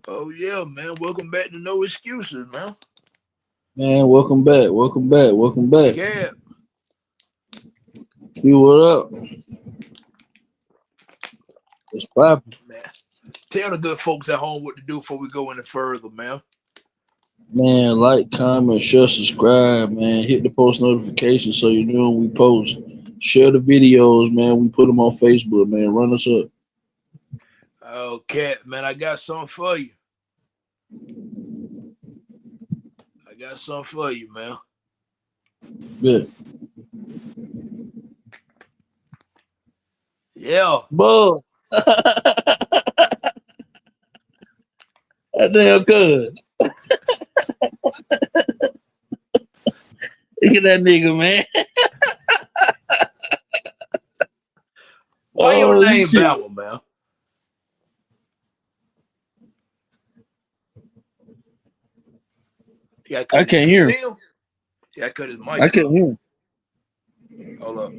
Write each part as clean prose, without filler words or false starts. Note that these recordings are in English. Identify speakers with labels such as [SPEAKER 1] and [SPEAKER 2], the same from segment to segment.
[SPEAKER 1] Oh yeah, man. Welcome back to No Excuses, man.
[SPEAKER 2] Man, welcome back. Welcome back. Welcome back.
[SPEAKER 1] Cap,
[SPEAKER 2] Q, what up? What's poppin'?
[SPEAKER 1] man. Tell the good folks at home what to do before we go any further, man.
[SPEAKER 2] Man, like, comment, share, subscribe, man. Hit the post notification so you know when we post. Share the videos, man. We put them on Facebook, man. Run us up.
[SPEAKER 1] Oh, Cap, man, I got something for you. I got something for you, man.
[SPEAKER 2] Good.
[SPEAKER 1] Yeah.
[SPEAKER 2] Bubz. That damn good. Look at that nigga, man.
[SPEAKER 1] Why your
[SPEAKER 2] Oh,
[SPEAKER 1] name
[SPEAKER 2] shit.
[SPEAKER 1] Bama, man? You gotta cut
[SPEAKER 2] I
[SPEAKER 1] his,
[SPEAKER 2] can't
[SPEAKER 1] can you
[SPEAKER 2] hear him.
[SPEAKER 1] hear him? You gotta cut his
[SPEAKER 2] I
[SPEAKER 1] mic
[SPEAKER 2] can't
[SPEAKER 1] off.
[SPEAKER 2] hear him.
[SPEAKER 1] Hold up.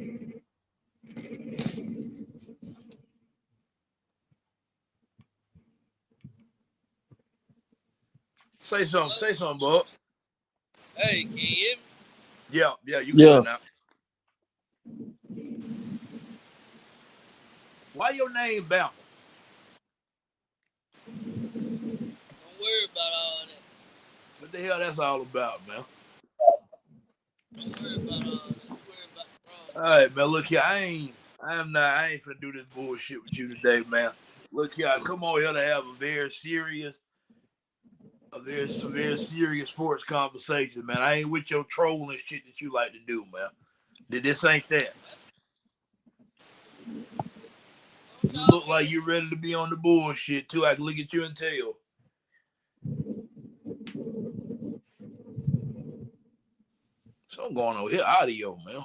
[SPEAKER 1] Say something, Bob.
[SPEAKER 3] Hey, can you hear me?
[SPEAKER 1] Yeah, you
[SPEAKER 2] Yeah.
[SPEAKER 1] good now. Why your name Bama?
[SPEAKER 3] Don't worry about all that.
[SPEAKER 1] What the hell that's all about, man?
[SPEAKER 3] Don't worry about all that. You worry about the wrong
[SPEAKER 1] All
[SPEAKER 3] thing.
[SPEAKER 1] right, man. Look here, I ain't finna do this bullshit with you today, man. Look here, I come on here to have a very serious sports conversation, man. I ain't with your trolling shit that you like to do, man. This ain't that.
[SPEAKER 3] Don't
[SPEAKER 1] You
[SPEAKER 3] talk
[SPEAKER 1] look like
[SPEAKER 3] in.
[SPEAKER 1] you're ready to be on the bullshit too. I can look at you and tell. Something going on here, audio, man.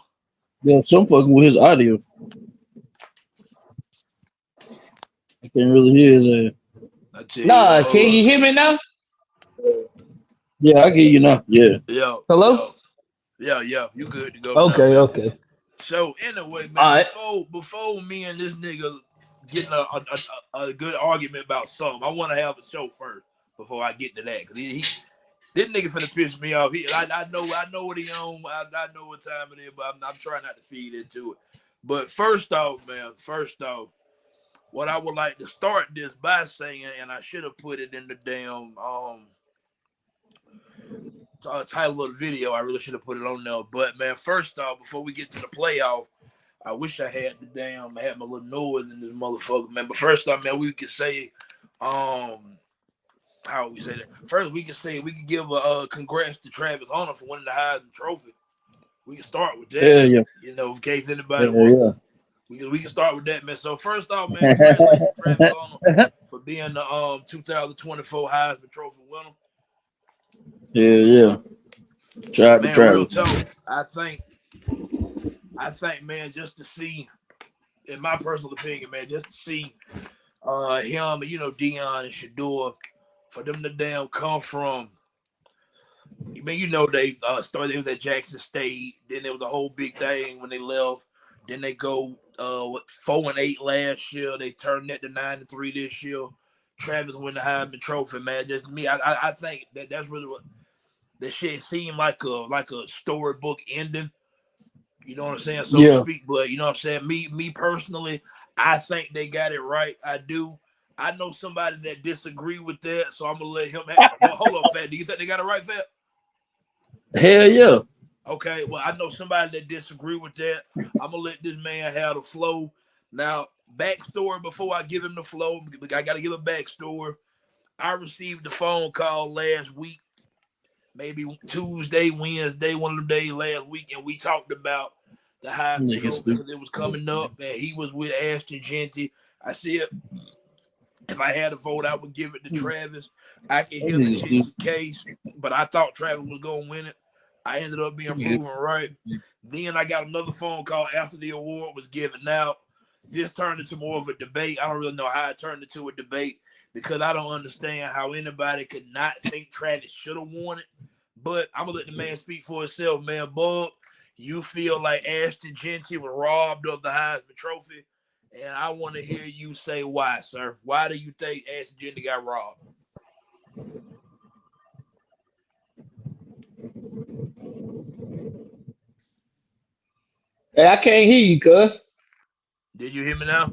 [SPEAKER 2] Yeah, some fucking with his audio. I can't really hear his ass.
[SPEAKER 1] I tell you what,
[SPEAKER 4] Nah, can
[SPEAKER 1] hold
[SPEAKER 4] you
[SPEAKER 1] up.
[SPEAKER 4] hear me now?
[SPEAKER 2] Yeah, I get you now. Yeah.
[SPEAKER 1] Yo,
[SPEAKER 4] Hello?
[SPEAKER 1] yo, yeah. You good to go now,
[SPEAKER 4] Okay,
[SPEAKER 1] man.
[SPEAKER 4] okay.
[SPEAKER 1] So anyway,
[SPEAKER 4] All
[SPEAKER 1] man,
[SPEAKER 4] right.
[SPEAKER 1] before me and this nigga getting a good argument about something, I want to have a show first before I get to that, because this nigga finna piss me off. I know what he on. I know what time it is, but I'm trying not to feed into it. But first off, man, what I would like to start this by saying, and I should have put it in the damn title of the video. I really should have put it on there. But man, first off, before we get to the playoff, I wish I had I had my little noise in this motherfucker, man. But first off, man, we could say, how we say that? First, we could give a congrats to Travis Hunter for winning the Heisman Trophy. We can start with that,
[SPEAKER 2] Hell yeah.
[SPEAKER 1] in case anybody wonders.
[SPEAKER 2] Hell
[SPEAKER 1] We can start with that, man. So first off, man, congratulations to Travis Hunter
[SPEAKER 2] yeah.
[SPEAKER 1] for being the 2024 Heisman Trophy winner.
[SPEAKER 2] Hell yeah. Tried to
[SPEAKER 1] Man, real
[SPEAKER 2] Travis.
[SPEAKER 1] talk. I think, man, just to see, in my personal opinion, man, just to see him, Dion and Shador, for them to damn come from. I mean, they started. It was at Jackson State. Then there was a whole big thing when they left. Then they go 4-8 last year. They turned that to 9-3 this year. Travis win the Heisman Trophy, man. Just me, I think that's really what that shit seemed like a storybook ending. You know what I'm saying, so to
[SPEAKER 2] Yeah.
[SPEAKER 1] speak. But you know what I'm saying. Me personally, I think they got it right. I do. I know somebody that disagree with that, so I'm gonna let him have. Well, hold on, Fat. Do you think they got it right, Fat?
[SPEAKER 2] Hell yeah.
[SPEAKER 1] Okay. Well, I know somebody that disagree with that. I'm gonna let this man have the flow. Now, backstory before I give him the flow, I got to give a backstory. I received a phone call last week, maybe Tuesday, Wednesday, one of them days last week, and we talked about the Heisman
[SPEAKER 2] Nigga
[SPEAKER 1] Trophy
[SPEAKER 2] stupid.
[SPEAKER 1] because it was coming up, and he was with Ashton Genty. I said, if I had a vote, I would give it to Travis. I can
[SPEAKER 2] That
[SPEAKER 1] hear the
[SPEAKER 2] nigga stupid.
[SPEAKER 1] case, but I thought Travis was going to win it. I ended up being proven right. Then I got another phone call after the award was given out. This turned into more of a debate. I don't really know how it turned into a debate because I don't understand how anybody could not think Travis should have won it. But I'm going to let the man speak for himself, man. Bub, you feel like Ashton Genty was robbed of the Heisman Trophy, and I want to hear you say why, sir. Why do you think Ashton Genty got robbed?
[SPEAKER 4] Hey, I can't hear you, cuz.
[SPEAKER 1] Did you hear me now?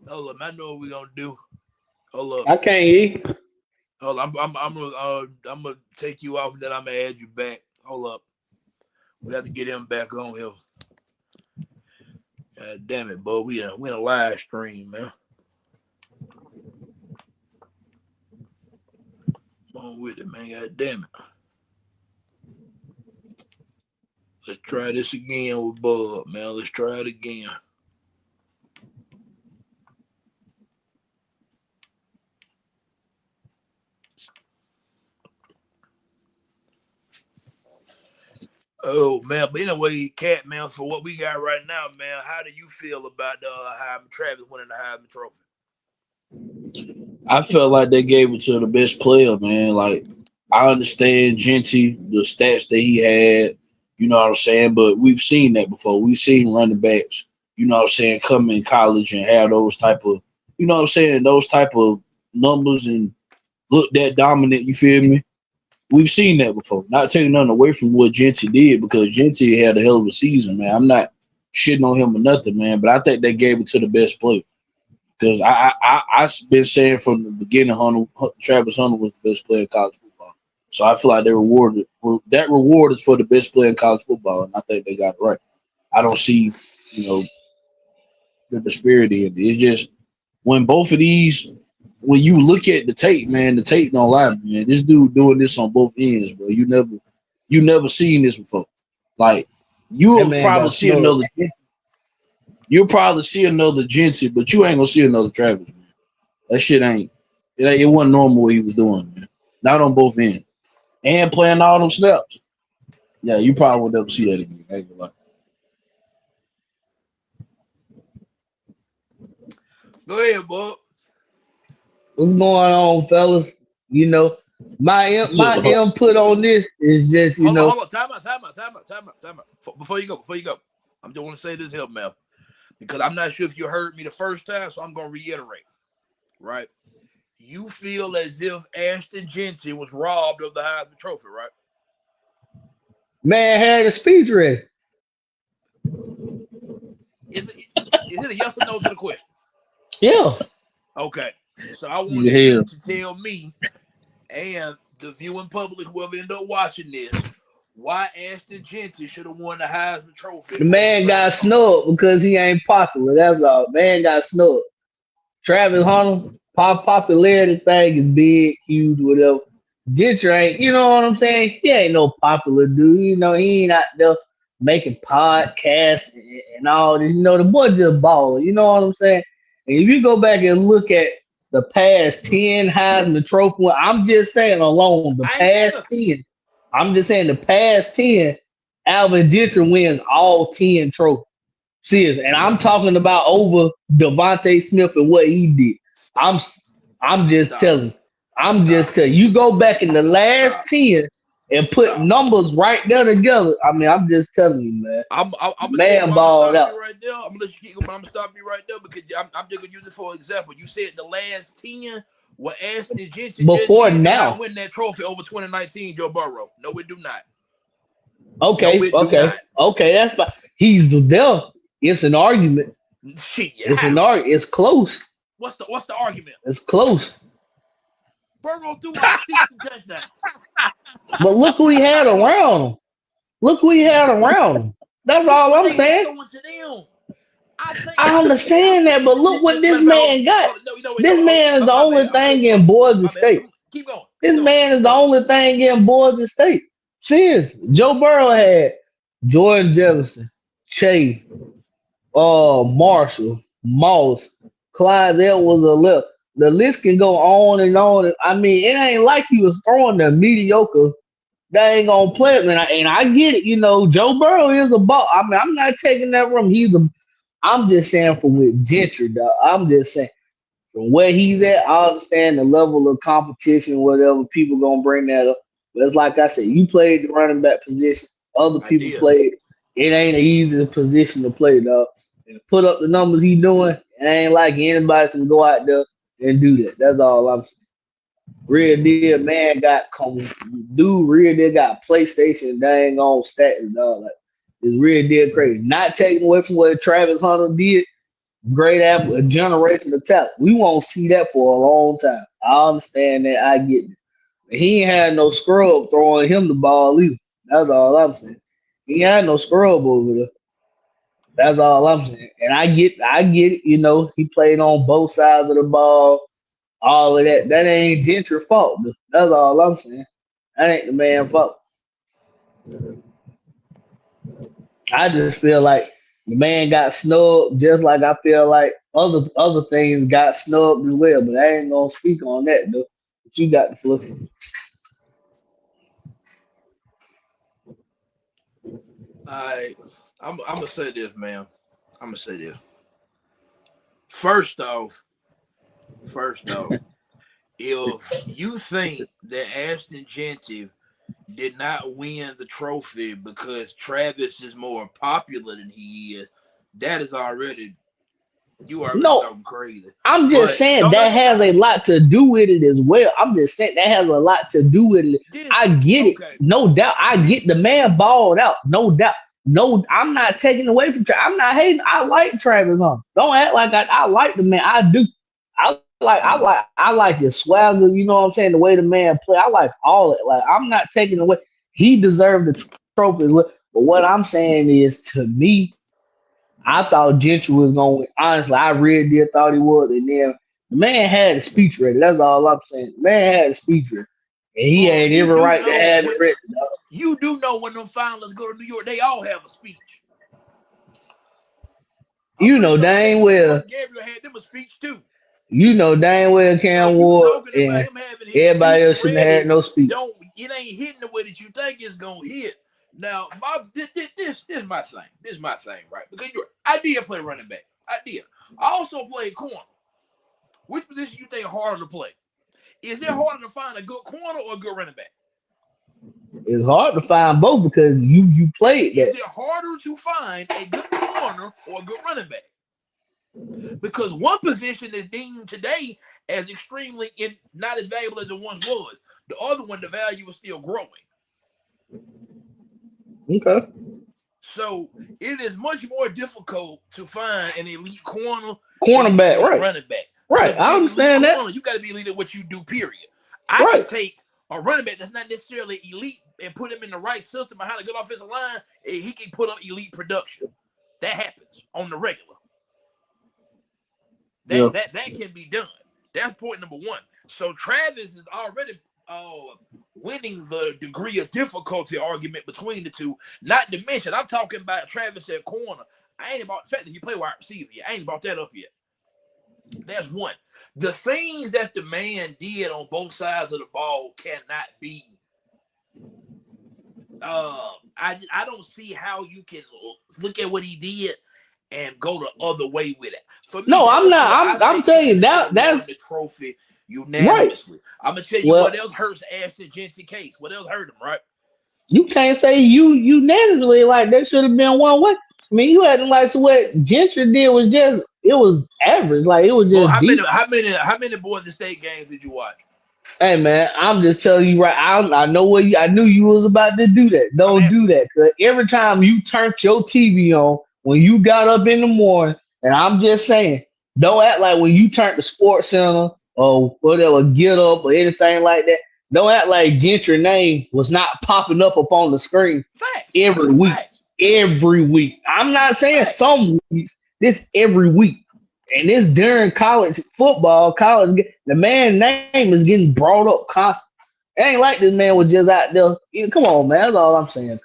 [SPEAKER 1] Hold up, I know what we're gonna do. Hold up.
[SPEAKER 4] I can't hear you.
[SPEAKER 1] Hold up. I'm gonna take you off and then I'm gonna add you back. Hold up. We have to get him back on here. God damn it, bro. We in a live stream, man. Come on with it, man. God damn it. Let's try this again with Bub, man. Let's try it again. Oh man, but anyway, Cat man, for what we got right now, man, how do you feel about Heisman Travis winning the Heisman Trophy?
[SPEAKER 2] I felt like they gave it to the best player, man. Like I understand Genty, the stats that he had, you know what I'm saying, but we've seen that before. We've seen running backs, you know what I'm saying, come in college and have those type of, you know what I'm saying, those type of numbers and look that dominant. You feel me? We've seen that before. Not taking nothing away from what Genty did because Genty had a hell of a season, man. I'm not shitting on him or nothing, man, but I think they gave it to the best player. Because I've been saying from the beginning, Travis Hunter was the best player in college football. So I feel like they rewarded that reward is for the best player in college football, and I think they got it right. I don't see, you know, the disparity in it. It's just when both of these, when you look at the tape, man, the tape don't lie, man. This dude doing this on both ends, bro. You never seen this before. Like
[SPEAKER 4] That
[SPEAKER 2] you'll
[SPEAKER 4] man
[SPEAKER 2] probably
[SPEAKER 4] got
[SPEAKER 2] see
[SPEAKER 4] snubbed.
[SPEAKER 2] another, you'll probably see another Genty, but you ain't gonna see another Travis. That shit ain't. It wasn't normal what he was doing, man. Not on both ends. And playing all them snaps. Yeah, you probably will never see that again. I ain't gonna lie.
[SPEAKER 1] Go ahead, Bob.
[SPEAKER 4] What's going on, fellas? You know, my
[SPEAKER 2] So,
[SPEAKER 4] input on this is just,
[SPEAKER 1] Hold on. Time out. Before you go. I just want to say this here, man, because I'm not sure if you heard me the first time, so I'm gonna reiterate. Right? You feel as if Ashton Genty was robbed of the Heisman Trophy, right?
[SPEAKER 4] man had a speech ready.
[SPEAKER 1] Is it a yes or no to the question?
[SPEAKER 4] Yeah.
[SPEAKER 1] Okay. So I want
[SPEAKER 2] yeah,
[SPEAKER 1] you to tell me and the viewing public, whoever end up watching this, why Ashton Genty should have won the Heisman Trophy
[SPEAKER 4] The
[SPEAKER 1] over
[SPEAKER 4] man got
[SPEAKER 1] Travis Hunter.
[SPEAKER 4] snubbed because he ain't popular. That's all. Man got snubbed. Travis Hunter, popularity thing is big, huge, whatever. Gentry ain't, you know what I'm saying? He ain't no popular dude. You know, he ain't out there making podcasts and all this. You know, the boy just baller. You know what I'm saying? And if you go back and look at the past 10 Heisman Trophy, I'm just saying alone, the
[SPEAKER 1] I ain't saying
[SPEAKER 4] past
[SPEAKER 1] nothing.
[SPEAKER 4] 10, I'm just saying the past 10, Alvin Gentry wins all 10 trophies. Serious, and I'm talking about over Devontae Smith and what he did. I'm
[SPEAKER 1] Stop.
[SPEAKER 4] I'm just
[SPEAKER 1] Stop.
[SPEAKER 4] telling. I'm just
[SPEAKER 1] Stop.
[SPEAKER 4] telling. You go back in the last
[SPEAKER 1] Stop.
[SPEAKER 4] 10 and put
[SPEAKER 1] Stop.
[SPEAKER 4] numbers right there together. I mean, I'm just telling you, man.
[SPEAKER 1] I'm gonna tell you
[SPEAKER 4] Man
[SPEAKER 1] why I'm gonna
[SPEAKER 4] balled
[SPEAKER 1] stop
[SPEAKER 4] out.
[SPEAKER 1] you right there. I'm gonna let you keep going, but I'm gonna stop you right there because I'm just gonna use it for example. You said the last 10 what Ashton Genty just
[SPEAKER 4] Before
[SPEAKER 1] did do not
[SPEAKER 4] now.
[SPEAKER 1] win that trophy over 2019 Joe Burrow. No, it do not. No,
[SPEAKER 4] Okay,
[SPEAKER 1] it do not.
[SPEAKER 4] okay. That's fine. He's there. It's an argument.
[SPEAKER 1] Shit,
[SPEAKER 4] It's an
[SPEAKER 1] how?
[SPEAKER 4] argument. It's close.
[SPEAKER 1] What's the argument?
[SPEAKER 4] It's close.
[SPEAKER 1] Burrow threw like 60 touchdowns.
[SPEAKER 4] But look who he
[SPEAKER 1] That's
[SPEAKER 4] had
[SPEAKER 1] not close.
[SPEAKER 4] around him. Look who he had around him. That's
[SPEAKER 1] Look
[SPEAKER 4] all
[SPEAKER 1] what
[SPEAKER 4] I'm
[SPEAKER 1] they had
[SPEAKER 4] saying.
[SPEAKER 1] throwing to them. I think
[SPEAKER 4] I understand that, but look what this man got.
[SPEAKER 1] no, you know what?
[SPEAKER 4] This
[SPEAKER 1] No,
[SPEAKER 4] man is the
[SPEAKER 1] my bad.
[SPEAKER 4] only
[SPEAKER 1] I'm
[SPEAKER 4] thing
[SPEAKER 1] cutting you
[SPEAKER 4] in
[SPEAKER 1] off.
[SPEAKER 4] Boise
[SPEAKER 1] My bad.
[SPEAKER 4] State.
[SPEAKER 1] Keep going.
[SPEAKER 4] This man is
[SPEAKER 1] Keep
[SPEAKER 4] the
[SPEAKER 1] going.
[SPEAKER 4] only thing in Boise State. Serious. Joe Burrow had Jordan Jefferson, Chase, Marshall, Moss, Clyde Edwards, a left. The list can go on and on. I mean, it ain't like he was throwing the mediocre. They ain't gonna play it, and I get it. You know, Joe Burrow is a ball. I mean, I'm not taking that from him. I'm just saying for with Gentry, dog. I'm just saying from where he's at. I understand the level of competition, whatever people gonna bring that up. But it's like I said, you played the running back position. Other
[SPEAKER 1] I
[SPEAKER 4] people
[SPEAKER 1] did.
[SPEAKER 4] played. It ain't an easy position to play, dog. and put up the numbers he doing, it ain't like anybody can go out there and do that. That's all I'm saying. Real deal, man dude real deal got PlayStation dang on stats, dog. Like it's real deal crazy. Not taking away from what Travis Hunter did, great apple, a generation of talent. We won't see that for a long time. I understand that, I get it. He ain't had no scrub throwing him the ball either. That's all I'm saying. He ain't had no scrub over there. That's all I'm saying. And I get it, he played on both sides of the ball, all of that. That ain't Gentry's fault. That's all I'm saying. That ain't the man's fault. I just feel like the man got snubbed, just like I feel like other things got snubbed as well. But I ain't gonna speak on that though. But you got the flip.
[SPEAKER 1] I'm gonna say this, man. I'm gonna say this. First off, if you think that Ashton Genty did not win the trophy because Travis is more popular than he is, that is already
[SPEAKER 4] No,
[SPEAKER 1] talking crazy.
[SPEAKER 4] I'm just saying that has a lot to do with it as well. I'm just saying that has a lot to do with it. I get it, no doubt. I get the man balled out, no doubt. No, I'm not taking away from Travis. I'm not hating. I like Travis Hunter. Don't act like I like the man. I do. I like his swagger. You know what I'm saying? The way the man play. I like all it. Like I'm not taking away. He deserved the trophy as well. But what I'm saying is, to me, I thought Gentry was gonna win. Honestly, I really did thought he was, and then the man had a speech ready. That's all I'm saying. The man had a speech ready, and he had every right to have it ready.
[SPEAKER 1] You do know when them finalists go to New York, they all have a speech.
[SPEAKER 4] You know dang well.
[SPEAKER 1] Gabriel had them a speech too.
[SPEAKER 4] You know dang well Cam Ward and everybody else shouldn't have had no speech.
[SPEAKER 1] It ain't hitting the way that you think it's gonna hit. Now, this is my thing. This is my thing, right? Because I did play running back. I did. I also played corner. Which position you think harder to play? Is it harder to find a good corner or a good running back?
[SPEAKER 4] It's hard to find both because you played that.
[SPEAKER 1] Is it harder to find a good corner or a good running back? Because one position is deemed today as extremely not as valuable as it once was. The other one, the value is still growing.
[SPEAKER 4] Okay.
[SPEAKER 1] So it is much more difficult to find an elite
[SPEAKER 4] cornerback, right?
[SPEAKER 1] Running back.
[SPEAKER 4] Right. I understand that.
[SPEAKER 1] You got to be elite at what you do, period. I can take a running back that's not necessarily elite and put him in the right system behind a good offensive line, and he can put up elite production. That happens on the regular. That can be done. That's point number one. So Travis is already winning the degree of difficulty argument between the two. Not to mention, I'm talking about Travis at corner. I ain't about the fact that he play wide receiver yet. I ain't about that up yet. That's one. The things that the man did on both sides of the ball cannot be. I don't see how you can look at what he did and go the other way with it. For me,
[SPEAKER 4] no, I'm not. I'm telling you that's
[SPEAKER 1] the trophy unanimously. Right. I'm gonna tell you what else hurts Ashton Genty case. What else hurt him, right?
[SPEAKER 4] You can't say unanimously like that should have been one way. I mean, you had like, so what Gentry did was just it was average. Like it was just.
[SPEAKER 1] Well, how many Boise State games did you watch?
[SPEAKER 4] Hey man, I'm just telling you right. I know I knew you was about to do that. Don't do that, cause every time you turned your TV on when you got up in the morning, and I'm just saying, don't act like when you turned the Sports Center or whatever, Get Up or anything like that. Don't act like Gentry name was not popping up on the screen every week. Every week. I'm not saying some weeks. This every week. And this during college football, the man's name is getting brought up constantly. It ain't like this man was just out there. Come on, man. That's all I'm saying.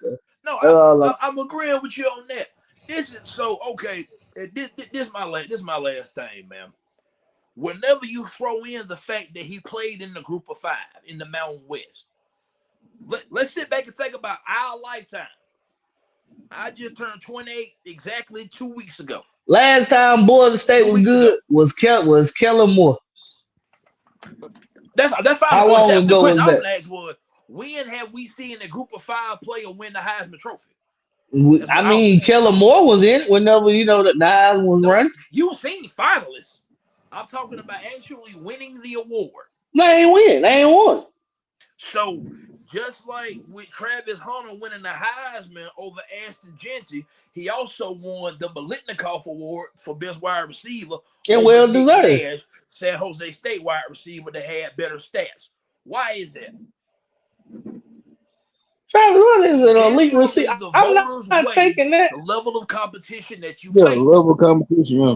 [SPEAKER 1] No, I'm agreeing with you on that. This is so okay. This my last thing, man. Whenever you throw in the fact that he played in the group of 5 in the Mountain West, let's sit back and think about our lifetime. I just turned 28 exactly 2 weeks ago.
[SPEAKER 4] Last time Boise State was good was Kellen Moore.
[SPEAKER 1] That's
[SPEAKER 4] how long ago was that?
[SPEAKER 1] Was when have we seen a group of 5 player win the Heisman Trophy? That's what
[SPEAKER 4] I
[SPEAKER 1] I was
[SPEAKER 4] mean,
[SPEAKER 1] saying.
[SPEAKER 4] Kellen Moore was in it whenever the Nas was
[SPEAKER 1] No,
[SPEAKER 4] running.
[SPEAKER 1] you seen finalists. I'm talking about actually winning the award.
[SPEAKER 4] They ain't win. They ain't won.
[SPEAKER 1] So just like with Travis Hunter winning the Heisman over Ashton Genty, he also won the Biletnikoff Award for best wide receiver
[SPEAKER 4] And
[SPEAKER 1] over
[SPEAKER 4] well
[SPEAKER 1] Nick
[SPEAKER 4] deserved.
[SPEAKER 1] Nash, San Jose State wide receiver that had better stats. Why is that?
[SPEAKER 4] Travis Hunter is an elite
[SPEAKER 1] Eventually,
[SPEAKER 4] receiver.
[SPEAKER 1] the
[SPEAKER 4] I'm
[SPEAKER 1] voters
[SPEAKER 4] not
[SPEAKER 1] weigh
[SPEAKER 4] taking that.
[SPEAKER 1] the level of competition that you
[SPEAKER 2] Yeah,
[SPEAKER 1] face.
[SPEAKER 2] level competition. Yeah.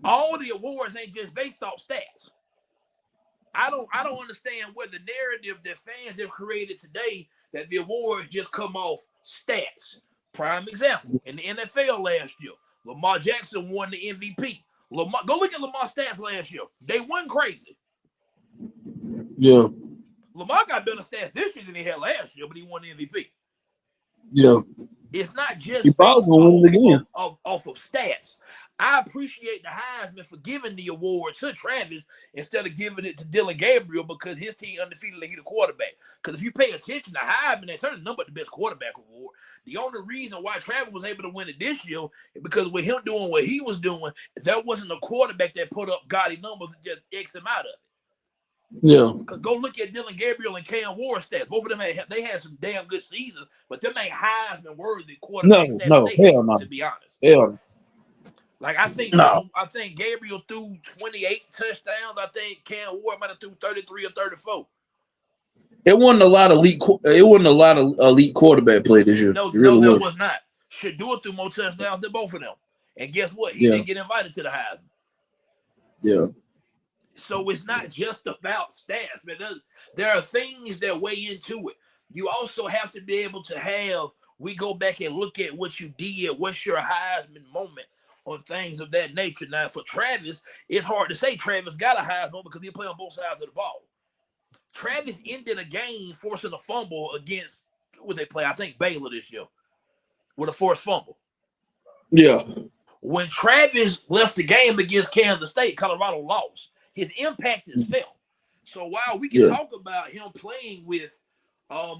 [SPEAKER 1] All the awards ain't just based off stats. I don't understand where the narrative that fans have created today that the awards just come off stats. Prime example, in the NFL last year, Lamar Jackson won the MVP. Go look at Lamar's stats last year. They went crazy.
[SPEAKER 2] Yeah.
[SPEAKER 1] Lamar got better stats this year than he had last year, but he won the MVP.
[SPEAKER 2] Yeah.
[SPEAKER 1] It's not
[SPEAKER 2] He
[SPEAKER 1] just
[SPEAKER 2] probably
[SPEAKER 1] based
[SPEAKER 2] gonna win it again.
[SPEAKER 1] off of stats. I appreciate the Heisman for giving the award to Travis instead of giving it to Dylan Gabriel because his team undefeated and he the quarterback. Because if you pay attention to Heisman, they turned the number the best quarterback award. The only reason why Travis was able to win it this year is because with him doing what he was doing, there wasn't a quarterback that put up gaudy numbers and just X him out of it.
[SPEAKER 2] Yeah.
[SPEAKER 1] Because go look at Dylan Gabriel and Cam Ward stats. Both of them had some damn good seasons, but them ain't Heisman worthy quarterback stats that they
[SPEAKER 2] Hell
[SPEAKER 1] had,
[SPEAKER 2] no.
[SPEAKER 1] to be honest.
[SPEAKER 2] Hell
[SPEAKER 1] Like I think
[SPEAKER 2] no.
[SPEAKER 1] I think Gabriel threw 28 touchdowns. I think Cam Ward might have threw 33 or 34.
[SPEAKER 2] It wasn't a lot of elite quarterback play this year.
[SPEAKER 1] No,
[SPEAKER 2] It really
[SPEAKER 1] there
[SPEAKER 2] was.
[SPEAKER 1] was not. Shador threw more touchdowns than both of them. And guess what? He
[SPEAKER 2] Yeah.
[SPEAKER 1] didn't get invited to the Heisman.
[SPEAKER 2] Yeah.
[SPEAKER 1] So it's not just about stats, man. There are things that weigh into it. You also have to be able to have, we go back and look at what you did, what's your Heisman moment on things of that nature. Now, for Travis, it's hard to say Travis got a Heisman because he played on both sides of the ball. Travis ended a game forcing a fumble against, what they play? I think Baylor this year with a forced fumble.
[SPEAKER 2] Yeah.
[SPEAKER 1] When Travis left the game against Kansas State, Colorado lost. His impact is felt. So while we can talk about him playing with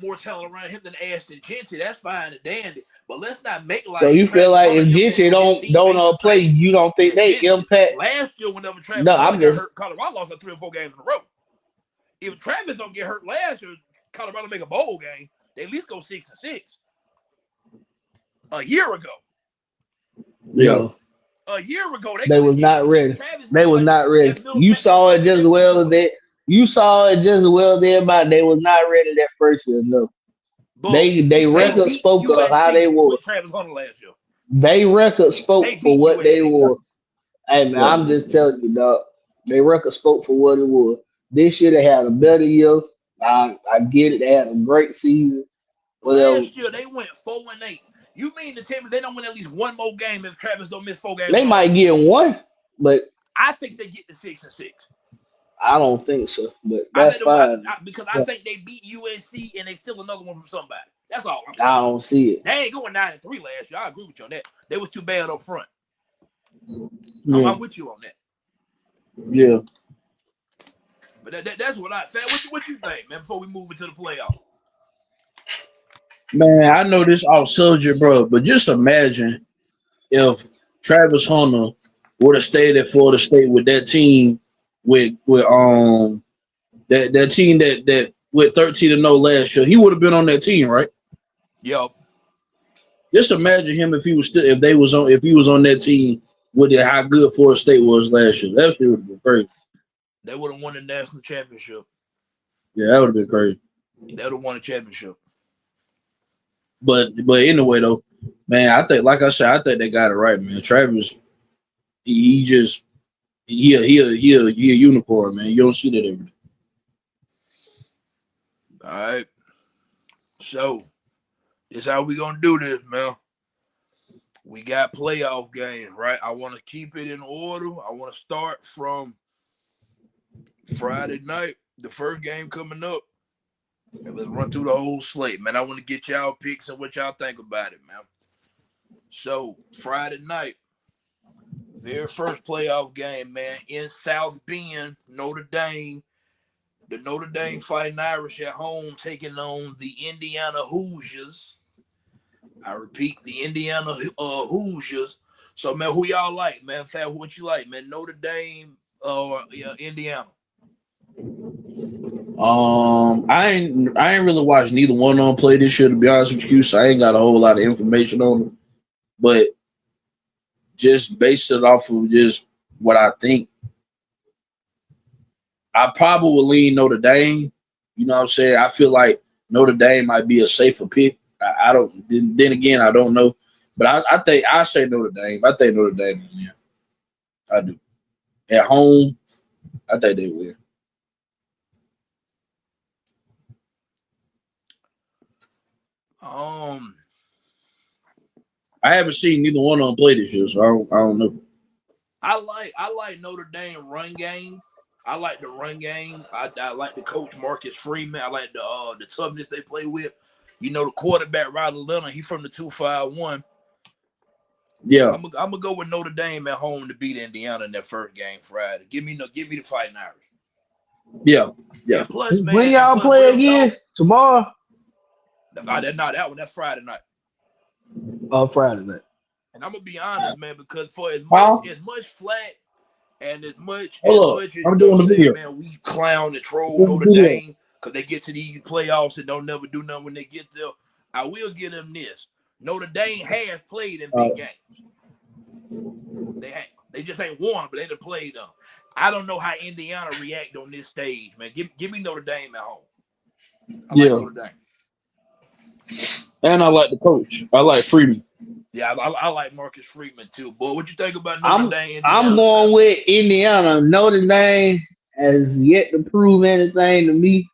[SPEAKER 1] more talent around him than Ashton Genty, that's fine and dandy. But let's not make like
[SPEAKER 4] So you feel
[SPEAKER 1] Travis
[SPEAKER 4] like
[SPEAKER 1] Hunter
[SPEAKER 4] if Gentry
[SPEAKER 1] impact on his
[SPEAKER 4] don't
[SPEAKER 1] teammates the
[SPEAKER 4] play,
[SPEAKER 1] same
[SPEAKER 4] you don't think
[SPEAKER 1] as
[SPEAKER 4] they
[SPEAKER 1] Gentry.
[SPEAKER 4] impact?
[SPEAKER 1] Last year, whenever Travis
[SPEAKER 4] No,
[SPEAKER 1] Hunter
[SPEAKER 4] I'm
[SPEAKER 1] got
[SPEAKER 4] just
[SPEAKER 1] hurt, Colorado lost like 3 or 4 games in a row. If Travis don't get hurt last year, Colorado make a bowl game, they at least go 6-6. A year ago.
[SPEAKER 2] Yeah.
[SPEAKER 1] A year ago,
[SPEAKER 4] they was not ready.
[SPEAKER 1] Travis
[SPEAKER 4] They
[SPEAKER 1] was
[SPEAKER 4] was
[SPEAKER 1] like
[SPEAKER 4] not ready.
[SPEAKER 1] that middle
[SPEAKER 4] You
[SPEAKER 1] finger
[SPEAKER 4] saw it just
[SPEAKER 1] that
[SPEAKER 4] well
[SPEAKER 1] mentor.
[SPEAKER 4] that you saw it just well there about they was not ready that first year. No.
[SPEAKER 1] But
[SPEAKER 4] They record
[SPEAKER 1] beat
[SPEAKER 4] spoke of how they
[SPEAKER 1] USC
[SPEAKER 4] were.
[SPEAKER 1] with Travis Hunter last year.
[SPEAKER 4] They record spoke
[SPEAKER 1] They
[SPEAKER 4] for
[SPEAKER 1] beat
[SPEAKER 4] what they
[SPEAKER 1] USC.
[SPEAKER 4] were. Hey man,
[SPEAKER 2] Yeah.
[SPEAKER 4] I'm just telling you, dog. They record spoke for what it was. This year they had a better year. I get it. They had a great season. Whatever.
[SPEAKER 1] Last year they went 4-8. You mean to tell me they don't win at least one more game if Travis don't miss 4 games?
[SPEAKER 4] They might get one, but
[SPEAKER 1] I think they get to 6-6.
[SPEAKER 4] I don't think so. But
[SPEAKER 1] I
[SPEAKER 4] that's
[SPEAKER 1] think
[SPEAKER 4] fine.
[SPEAKER 1] because I think they beat USC and they steal another one from somebody. That's all I'm saying.
[SPEAKER 4] I don't see it.
[SPEAKER 1] They ain't going 9-3 last year. I agree with you on that. They was too bad up front.
[SPEAKER 2] Yeah.
[SPEAKER 1] I'm with you on that.
[SPEAKER 2] Yeah.
[SPEAKER 1] But that's what I said. What you think, man? Before we move into the playoffs.
[SPEAKER 2] Man, I know this off subject, bro, but just imagine if Travis Hunter would have stayed at Florida State with that team with that team that with 13-0 last year, he would have been on that team, right?
[SPEAKER 1] Yep.
[SPEAKER 2] Just imagine him if he was on that team with how good Florida State was last year. That shit would have been crazy.
[SPEAKER 1] They would have won the national championship.
[SPEAKER 2] Yeah, that would have been crazy.
[SPEAKER 1] They would have won a championship.
[SPEAKER 2] But anyway though, man, I think like I said, I think they got it right, man. Travis, he a unicorn, man. You don't see that every day.
[SPEAKER 1] All right. So, this how we gonna do this, man. We got playoff games, right? I want to keep it in order. I want to start from Friday night, the first game coming up. And let's run through the whole slate, man. I want to get y'all picks and what y'all think about it, man. So, Friday night, very first playoff game, man, in South Bend, Notre Dame. The Notre Dame Fighting Irish at home taking on the Indiana Hoosiers. I repeat, the Indiana Hoosiers. So man, who y'all like, man? Fat, what you like, man? Notre Dame or Indiana?
[SPEAKER 2] I ain't really watched neither one of them play this year, to be honest with you. So I ain't got a whole lot of information on them. But just based it off of just what I think, I probably will lean Notre Dame. You know what I'm saying? I feel like Notre Dame might be a safer pick. I don't. Then again, I don't know. But I think I say Notre Dame. I think Notre Dame will win. I do. At home, I think they win.
[SPEAKER 1] Um,
[SPEAKER 2] I haven't seen neither one of them play this year, so I don't know.
[SPEAKER 1] I like Notre Dame run game. I like the run game. I like the coach Marcus Freeman. I like the toughness they play with. You know the quarterback Riley Leonard. He from the 251.
[SPEAKER 2] Yeah,
[SPEAKER 1] I'm gonna go with Notre Dame at home to beat Indiana in that first game Friday. Give me the Fighting Irish.
[SPEAKER 2] yeah, yeah.
[SPEAKER 1] And plus,
[SPEAKER 4] When
[SPEAKER 1] man, and
[SPEAKER 4] y'all
[SPEAKER 1] plus
[SPEAKER 4] play
[SPEAKER 1] real
[SPEAKER 4] again?
[SPEAKER 1] talk.
[SPEAKER 4] Tomorrow?
[SPEAKER 1] That's not that one. That's Friday night.
[SPEAKER 4] Oh, Friday night.
[SPEAKER 1] And I'm gonna be honest, man, because for
[SPEAKER 2] Huh?
[SPEAKER 1] as much flat and as
[SPEAKER 2] Hold up.
[SPEAKER 1] much as you
[SPEAKER 2] I'm
[SPEAKER 1] know, what
[SPEAKER 2] doing
[SPEAKER 1] I'm
[SPEAKER 2] the
[SPEAKER 1] saying,
[SPEAKER 2] video.
[SPEAKER 1] man, we clown and troll
[SPEAKER 2] Doing
[SPEAKER 1] Notre
[SPEAKER 2] the video.
[SPEAKER 1] Dame because they get to these playoffs and don't never do nothing when they get there. I will give them this: Notre Dame has played in
[SPEAKER 2] Uh,
[SPEAKER 1] big games. They have. They just ain't won, but they done played them. I don't know how Indiana react on this stage, man. Give me Notre Dame at home. I like
[SPEAKER 2] yeah,
[SPEAKER 1] Notre Dame.
[SPEAKER 2] and I like the coach. I like Freeman.
[SPEAKER 1] Yeah, I like Marcus Freeman too. Boy, what you think about Notre
[SPEAKER 4] I'm
[SPEAKER 1] Dame,
[SPEAKER 4] I'm
[SPEAKER 1] Indiana, man?
[SPEAKER 4] going with Indiana. Notre Dame has yet to prove anything to me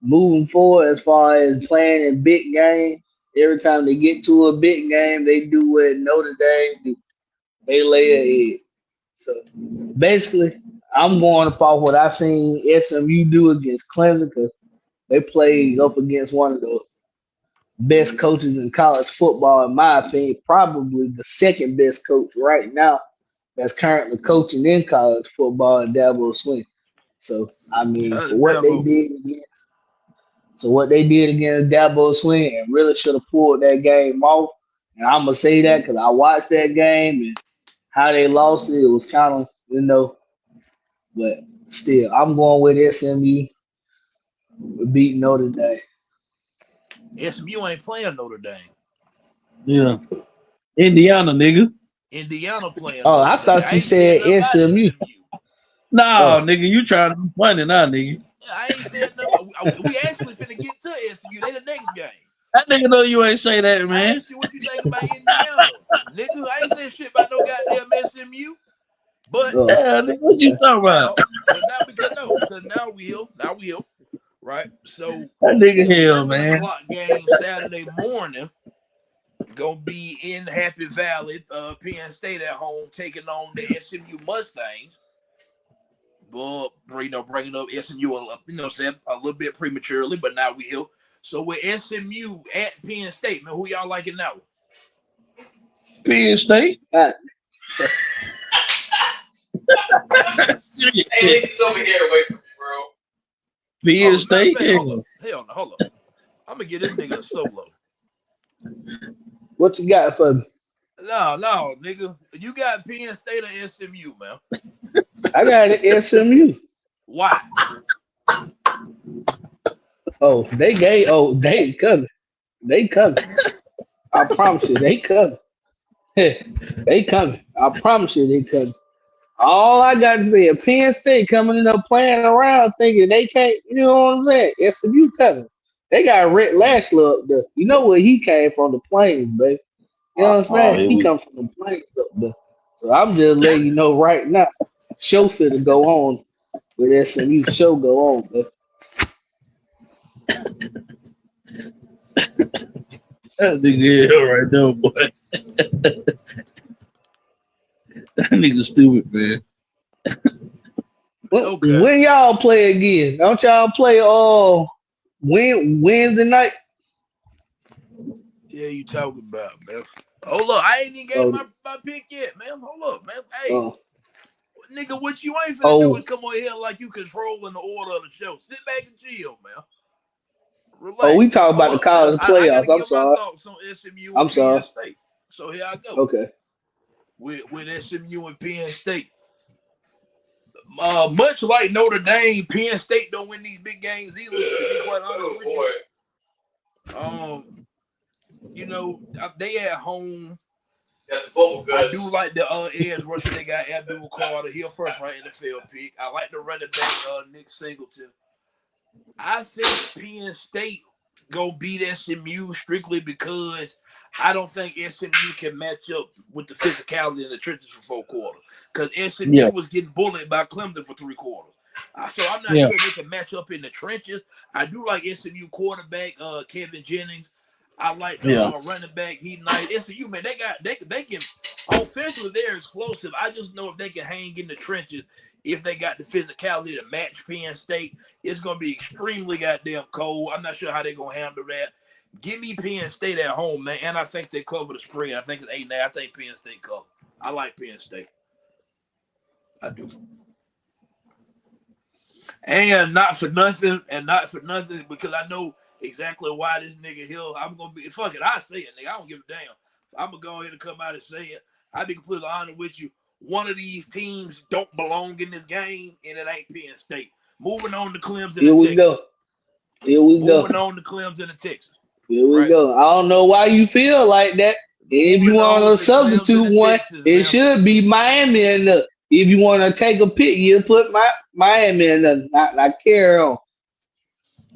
[SPEAKER 4] moving forward as far as playing in big games. Every time they get to a big game, they do what Notre Dame do. They lay ahead. So basically, I'm going off what I seen SMU do against Clemson because they played up against one of the best coaches in college football, in my opinion, probably the second best coach right now that's currently coaching in college football in Dabo Swing. So I mean, for what they
[SPEAKER 1] Dabo.
[SPEAKER 4] did against, so what they did against Dabo Swing and really should have pulled that game off. And I'm gonna say that because I watched that game and how they lost it, it was kind of but still, I'm going with SMU beating Notre Dame.
[SPEAKER 1] SMU ain't playing Notre Dame.
[SPEAKER 2] Yeah, Indiana nigga.
[SPEAKER 1] Indiana playing
[SPEAKER 4] Oh,
[SPEAKER 1] Notre
[SPEAKER 4] I
[SPEAKER 1] Dame.
[SPEAKER 4] thought
[SPEAKER 1] I
[SPEAKER 4] you
[SPEAKER 1] ain't said
[SPEAKER 4] said
[SPEAKER 1] nothing about
[SPEAKER 4] SMU.
[SPEAKER 1] SMU.
[SPEAKER 2] Nah,
[SPEAKER 4] Oh,
[SPEAKER 2] nigga, you trying to be funny now, nigga.
[SPEAKER 1] I ain't said nothing. We actually finna get to SMU. They the next game.
[SPEAKER 2] That nigga know you ain't say that,
[SPEAKER 1] I
[SPEAKER 2] man.
[SPEAKER 1] asked you what you think about Indiana, nigga. I ain't saying shit about no goddamn SMU. But
[SPEAKER 4] oh,
[SPEAKER 2] Yeah, nigga, what you talking about?
[SPEAKER 1] because now we'll right. So
[SPEAKER 2] That nigga
[SPEAKER 1] the
[SPEAKER 2] hell,
[SPEAKER 1] 11
[SPEAKER 2] man.
[SPEAKER 1] o'clock game Saturday morning gonna be in Happy Valley, Penn State at home taking on the SMU Mustangs. But bringing up SMU, saying a little bit prematurely, but now we here. So with SMU at Penn State, man, who y'all liking now?
[SPEAKER 2] Penn State.
[SPEAKER 4] God.
[SPEAKER 3] Hey, leave this over here away from me, bro.
[SPEAKER 2] Penn
[SPEAKER 1] Oh, matter of
[SPEAKER 2] State.
[SPEAKER 1] fact, hold
[SPEAKER 2] Hell.
[SPEAKER 1] up. Hell no, hold up. I'm gonna get this nigga a solo.
[SPEAKER 4] What you got for me?
[SPEAKER 1] No, nigga. You got Penn State or SMU, man.
[SPEAKER 4] I got it, SMU.
[SPEAKER 1] Why?
[SPEAKER 4] Oh, they coming. They coming. I promise you, they coming. They coming. I promise you, they coming. All I got to say, is Penn State coming in there playing around, thinking they can't. You know what I'm saying? SMU coming. They got Rhett Lashler up there. You know where he came from? The plains, baby. You know what I'm
[SPEAKER 2] Oh,
[SPEAKER 4] saying?
[SPEAKER 2] here
[SPEAKER 4] He
[SPEAKER 2] we.
[SPEAKER 4] come from the plains up there. So I'm just letting you know right now. Show fit to go on with SMU. Show go on, baby.
[SPEAKER 2] That nigga hell right there, boy. That nigga stupid, man.
[SPEAKER 1] Okay.
[SPEAKER 4] When y'all play again? Don't y'all play Wednesday night?
[SPEAKER 1] Yeah, you talking about, man. Hold up. I ain't even gave
[SPEAKER 4] Oh,
[SPEAKER 1] my pick yet, man. Hold up, man. Hey,
[SPEAKER 4] oh,
[SPEAKER 1] nigga, what you ain't finna do is
[SPEAKER 4] oh,
[SPEAKER 1] come on here like you controlling the order of the show. Sit back and chill, man.
[SPEAKER 4] Oh,
[SPEAKER 1] Relax.
[SPEAKER 4] we talk about
[SPEAKER 1] Hold
[SPEAKER 4] the
[SPEAKER 1] up now.
[SPEAKER 4] college
[SPEAKER 1] I got to
[SPEAKER 4] playoffs. I'm
[SPEAKER 1] give my
[SPEAKER 4] sorry.
[SPEAKER 1] thoughts on SMU
[SPEAKER 4] I'm
[SPEAKER 1] and Penn
[SPEAKER 4] sorry.
[SPEAKER 1] State. So here I go
[SPEAKER 4] Okay.
[SPEAKER 1] with SMU and Penn State. Much like Notre Dame, Penn State don't win these big games either. To be quite honest with you, you know they at home.
[SPEAKER 3] Got the bubble
[SPEAKER 1] I do
[SPEAKER 3] guts.
[SPEAKER 1] like the edge rusher. They got Abdul Carter. He a first round NFL pick. I like the running back Nick Singleton. I think Penn State go beat SMU strictly because I don't think SMU can match up with the physicality in the trenches for 4 quarters. Because SMU was getting bullied by Clemson for 3 quarters. So I'm not sure they can match up in the trenches. I do like SMU quarterback Kevin Jennings. I like the running back. He nice. SMU, man, they can offensively they're explosive. I just know if they can hang in the trenches, if they got the physicality to match Penn State, it's gonna be extremely goddamn cold. I'm not sure how they're gonna handle that. Give me Penn State at home, man, and I think they cover the spread. I think it's 8-9. I think Penn State cover. I like Penn State. I do. And not for nothing, because I know exactly why this nigga here. I'm gonna be fuck it. I say it, nigga. I don't give a damn. I'm gonna go ahead and come out and say it. I be completely honest with you. One of these teams don't belong in this game, and it ain't Penn State. Moving on to Clemson.
[SPEAKER 4] Here we go.
[SPEAKER 1] Moving on to Clemson and Texas.
[SPEAKER 4] Here we go. I don't know why you feel like that. If you want to substitute one, it should be Miami and if you want to take a pick, you put Miami and not carry on.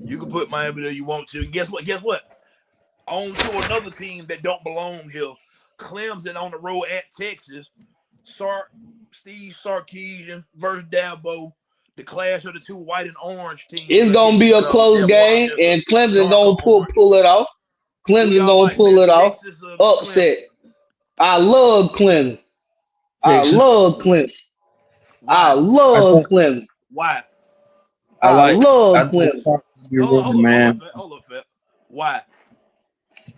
[SPEAKER 1] You can put Miami there you want to. And guess what? On to another team that don't belong here. Clemson on the road at Texas. Steve Sarkisian versus Dabo. The clash of the 2 white and orange teams.
[SPEAKER 4] It's gonna be a close game, and Clemson gonna pull it off. Clemson gonna pull it off. Upset. I love Clemson.
[SPEAKER 2] Texas.
[SPEAKER 4] I love Clemson. I love Clemson.
[SPEAKER 1] Why?
[SPEAKER 4] I love Clemson.
[SPEAKER 1] Hold on, Fat. Why?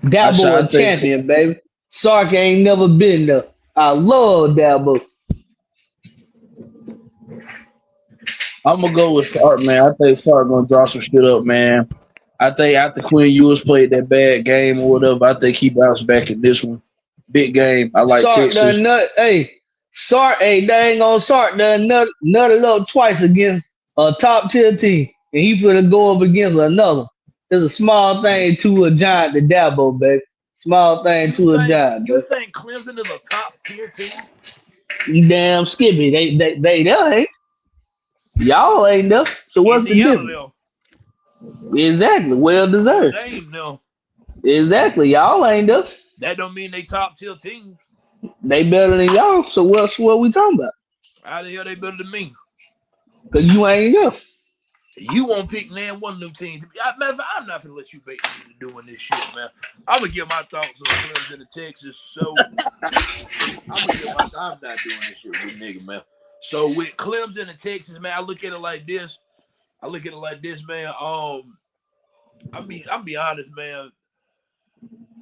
[SPEAKER 4] Dabo a champion, baby. Sark ain't never been there. I love Dabo.
[SPEAKER 2] I'm gonna go with Sark, man. I think Sark gonna draw some shit up, man. I think after Quinn Ewers played that bad game or whatever, I think he bounced back in this one. Big game. I like
[SPEAKER 4] Sark
[SPEAKER 2] Texas.
[SPEAKER 4] Sark, they ain't gonna Sark done nutted up twice against a top tier team, and he finna go up against another. It's a small thing to a giant to Dabo, baby. Small thing to a giant.
[SPEAKER 1] You think Clemson is a top tier team?
[SPEAKER 4] You damn skippy. They there, ain't? Y'all ain't there. So what's
[SPEAKER 1] Indiana,
[SPEAKER 4] the difference? Exactly. Well deserved. Exactly. Y'all ain't there.
[SPEAKER 1] That don't mean they top tier team.
[SPEAKER 4] They better than y'all. So what we talking about?
[SPEAKER 1] How the hell they better than me?
[SPEAKER 4] Cause you ain't there.
[SPEAKER 1] You won't pick one of them teams. Matter of fact, I'm not gonna let you bait me into doing this shit, man. I'm gonna give my thoughts on Clemson and Texas. So I'm not doing this shit with nigga, man. So with Clemson and Texas, man, I look at it like this, man. I'll be honest, man.